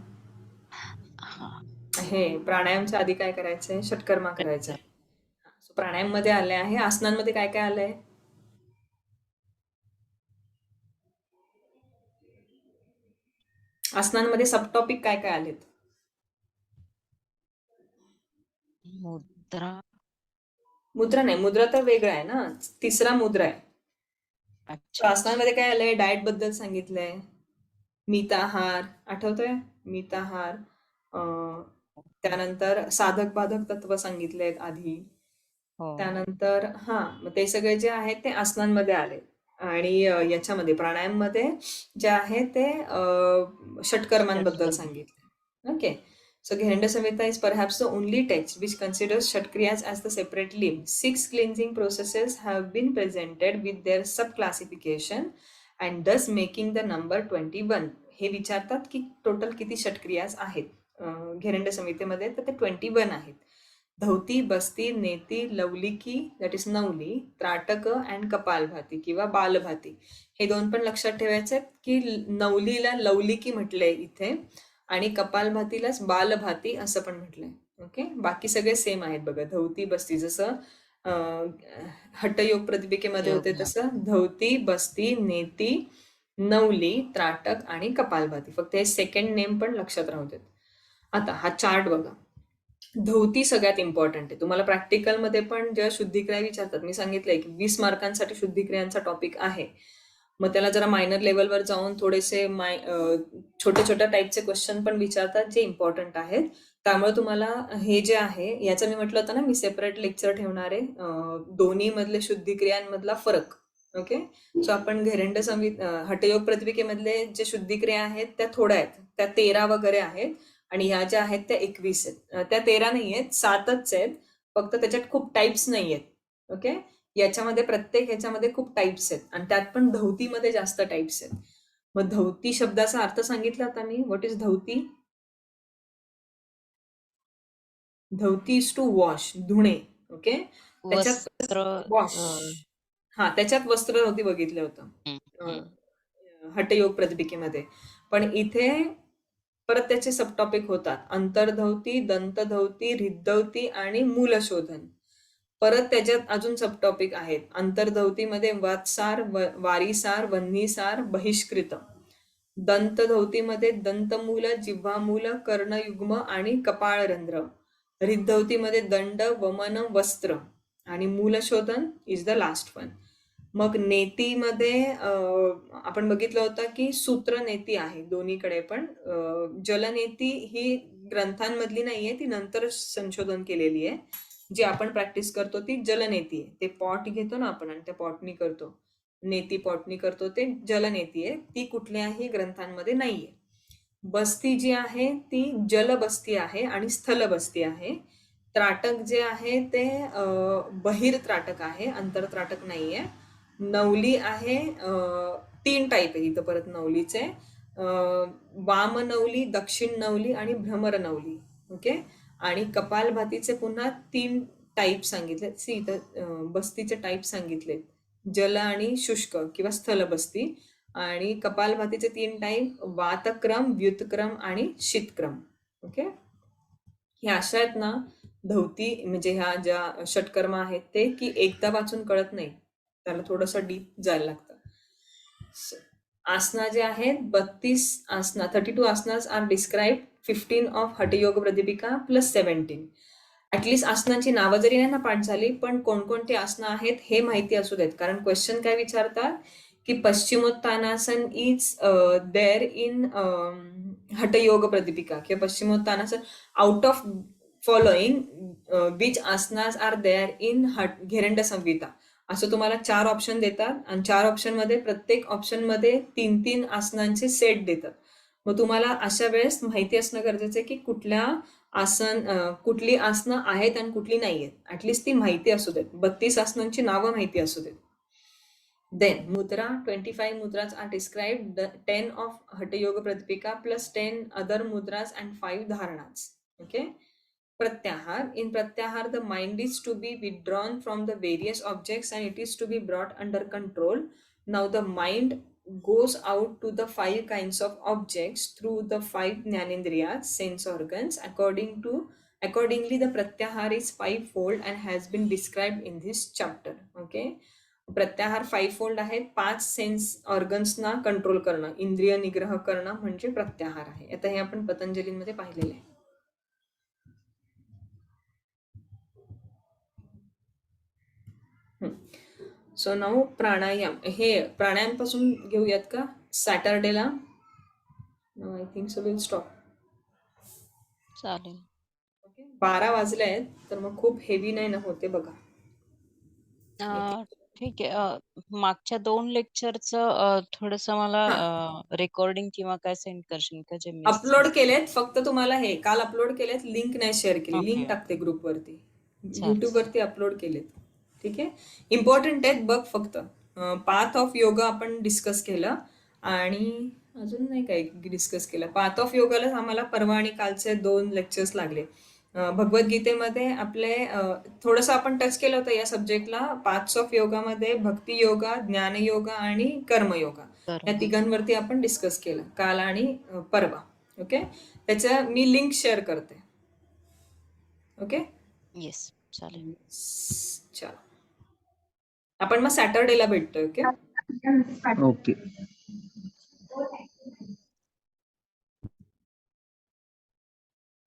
हे प्राणायामच्या आधी काय करायचंय, षटकर्मा करायचंय. प्राणायाम मध्ये आले आहे. आसनांमध्ये काय काय आलंय, आसनांमध्ये सब टॉपिक काय काय आलेत? मुद्रा. मुद्रा नाही, मुद्रा तर वेगळा आहे ना, तिसरा मुद्रा आहे. अच्छा. आसनांमध्ये काय आलंय, डाएट बद्दल सांगितलंय, मिताहार आठवतोय, मिताहार. त्यानंतर साधक बाधक तत्व सांगितलेत आधी. त्यानंतर मग ते सगळे जे आहेत ते आसनांमध्ये आले. आणि याच्यामध्ये प्राणायाम मध्ये जे आहे ते षटकर्मांबद्दल सांगितले. Okay, so Gheranda Samhita is perhaps the only text which considers Shatkriyas as the separate limb. 6 cleansing processes have been presented with their sub-classification and thus making the number 21. हे विचारतात की टोटल किती षटक्रियास आहेत घेरंड संहितेमध्ये, तर ते 21 आहेत. Dhauti, basti, neti, lauliki that is nauli, trataka and kapalbhati किंवा बालभाती. हे दोन पण लक्षात ठेवायचे आहेत की नवलीला लवलिकी म्हटलंय इथे आणि कपालभातीलाच बालभाती असं पण म्हटलंय. ओके, बाकी सगळे सेम आहेत बघा. धौती बस्ती जसं हठयोग प्रतिपिकेमध्ये होते तसं धौती, बस्ती, नेती, नवली, त्राटक आणि कपालभाती. फक्त हे सेकंड नेम पण लक्षात राहू देत. आता हा चार्ट बघा. धौती सगळ्यात इम्पॉर्टंट आहे. तुम्हाला प्रॅक्टिकल मध्ये पण जेव्हा शुद्धिक्रिया विचारतात, मी सांगितलंय की 20 मार्कांसाठी शुद्धिक्रियांचा टॉपिक आहे. मग त्याला जरा मायनर लेवलवर जाऊन थोडेसे छोट्या छोट्या टाईपचे क्वेश्चन पण विचारतात जे इम्पॉर्टंट आहेत. त्यामुळे तुम्हाला हे जे आहे याचं मी म्हटलं होतं ना, मी सेपरेट लेक्चर ठेवणार आहे दोन्ही मधले शुद्धिक्रियांमधला फरक. ओके, सो आपण घेरंड हठयोग प्रतिपिकेमधले जे शुद्धिक्रिया आहेत त्या थोड्या आहेत, त्या 13 वगैरे आहेत आणि ह्या ज्या आहेत त्या 21 आहेत. त्या 13 नाही आहेत, 7च आहेत, फक्त त्याच्यात खूप टाईप्स नाही आहेत. ओके, याच्यामध्ये प्रत्येक ह्याच्यामध्ये खूप टाईप्स आहेत आणि त्यात पण धौतीमध्ये जास्त टाईप्स आहेत. मग धौती शब्दाचा अर्थ सांगितला होता मी. What is dhauti? Dhauti is to wash, धुणे. ओके, त्याच्यात वॉश, त्याच्यात वस्त्र धौती बघितलं होतं हठयोग प्रतिपिकेमध्ये. पण इथे परत त्याचे सब टॉपिक होतात, अंतर्धौती, दंतधौती, हृदधौती आणि मूलशोधन. परत त्याच्यात अजून सब टॉपिक आहेत. अंतर्धौतीमध्ये वातसार, वारीसार, वन्नीसार, बहिष्कृत. दंतधौतीमध्ये दंतमूल, जिव्हामूल, कर्णयुग्म आणि कपाळरंध्र. हृदधौतीमध्ये दंड, वमन, वस्त्र आणि मूलशोधन इज द लास्ट वन. मग नेतीमध्ये आपण बघितलं होतं की सूत्र नेती आहे दोन्हीकडे पण. जलनेती ही ग्रंथांमधली नाहीये, ती नंतर संशोधन केलेली आहे. जी आपण प्रॅक्टिस करतो ती जलनेती आहे. ते पॉट घेतो ना आपण आणि त्या पॉटनी करतो, नेती पॉटनी करतो, ते जलनेती आहे. ती कुठल्याही ग्रंथांमध्ये नाहीये. बस्ती जी आहे ती जलबस्ती आहे आणि स्थलबस्ती आहे. त्राटक जे आहे ते बहिर त्राटक आहे, अंतरत्राटक नाहीये. नवली आहे, 3 टाईप आहे इथं परत नवलीचे. वाम नवली, दक्षिण नवली आणि भ्रमर नवली. ओके. आणि कपालभातीचे पुन्हा 3 टाईप सांगितले. इथं बस्तीचे टाईप सांगितले, जल आणि शुष्क किंवा स्थलबस्ती. आणि कपालभातीचे 3 टाईप, वातक्रम, व्युतक्रम आणि शीतक्रम. ओके. हे अशा आहेत ना धवती, म्हणजे ह्या ज्या षटकर्म आहेत ते, की एकदा वाचून कळत नाही, त्याला थोडंसं डीप जायला लागतं. आसना जे आहेत 32 asana, 32 asanas are describe, 15 of Hatha yoga Pradipika plus 17. At least आसनांची नावं जरी नाही ना पाठ झाली, पण कोणकोणती आसनं आहेत हे माहिती असू देत. कारण क्वेश्चन काय विचारतात की paschimottanasana is there in Hatha yoga Pradipika किंवा paschimottanasana out of following which asanas are there in Gheranda Samhita, असं तुम्हाला 4 ऑप्शन देतात आणि 4 ऑप्शन मध्ये प्रत्येक ऑप्शन मध्ये 3-3 आसनांचे सेट देतात. मग तुम्हाला अशा वेळेस माहिती असणं गरजेचं आहे की कुठली आसनं आहेत आणि कुठली नाही आहेत. ऍटलिस्ट ती माहिती असू देत. 32 आसनांची नावं माहिती असू देत. देन मुद्रा, 25 mudras are described, 10 of Hatha Yoga Pradipika plus 10 other mudras and 5 dharanas. Okay. Pratyahar. In Pratyahar, the mind is to be withdrawn from the various objects and it is to be brought under control. Now the mind goes out to the 5 kinds of objects through the 5 Jnanendriyas, sense organs. Accordingly, the Pratyahar is 5-fold and has been described in this chapter. Okay. प्रत्याहार 5-fold आहे. 5 sense ऑर्गन्सना control करणं, इंद्रिय निग्रह करणं म्हणजे प्रत्याहार आहे. आता हे आपण पतंजलीमध्ये पाहिलेले आहे. So now pranayama. हे प्राणायाम पासून घेऊयात का सॅटरडेला? I think so will stop. चालेल. ओके. 12 वाजले आहेत, तर मग खूप हेवी नाही ना होते बघा. ठीक आहे. मागच्या 2 लेक्चरचं थोडंसं मला रेकॉर्डिंग किंवा काय सेंड करशील का, जे मिस अपलोड केलेत. फक्त तुम्हाला हे काल अपलोड केलेत, लिंक नाही शेअर केली. Link okay. टाकते ग्रुपवरती, चालेल. युट्यूब वरती अपलोड केलेत. ठीक आहे. इम्पॉर्टंट आहेत बघ. फक्त पाथ ऑफ योगा आपण डिस्कस केलं आणि अजून नाही काय डिस्कस केलं. पाथ ऑफ योगाला आम्हाला परवा आणि कालचे 2 लेक्चर्स लागले. भगवद्गीतेमध्ये आपले थोडंसं आपण टच केलं होतं या सब्जेक्टला. पाथ्स ऑफ योगामध्ये भक्ती योगा, ज्ञान योगा आणि कर्मयोगा या तिघांवरती आपण डिस्कस केलं काल आणि परवा. ओके. त्याचं मी लिंक शेअर करते. ओके. येस, चालेल. चला, आपण मग सॅटरडेला भेटतोय. ओके. ओके.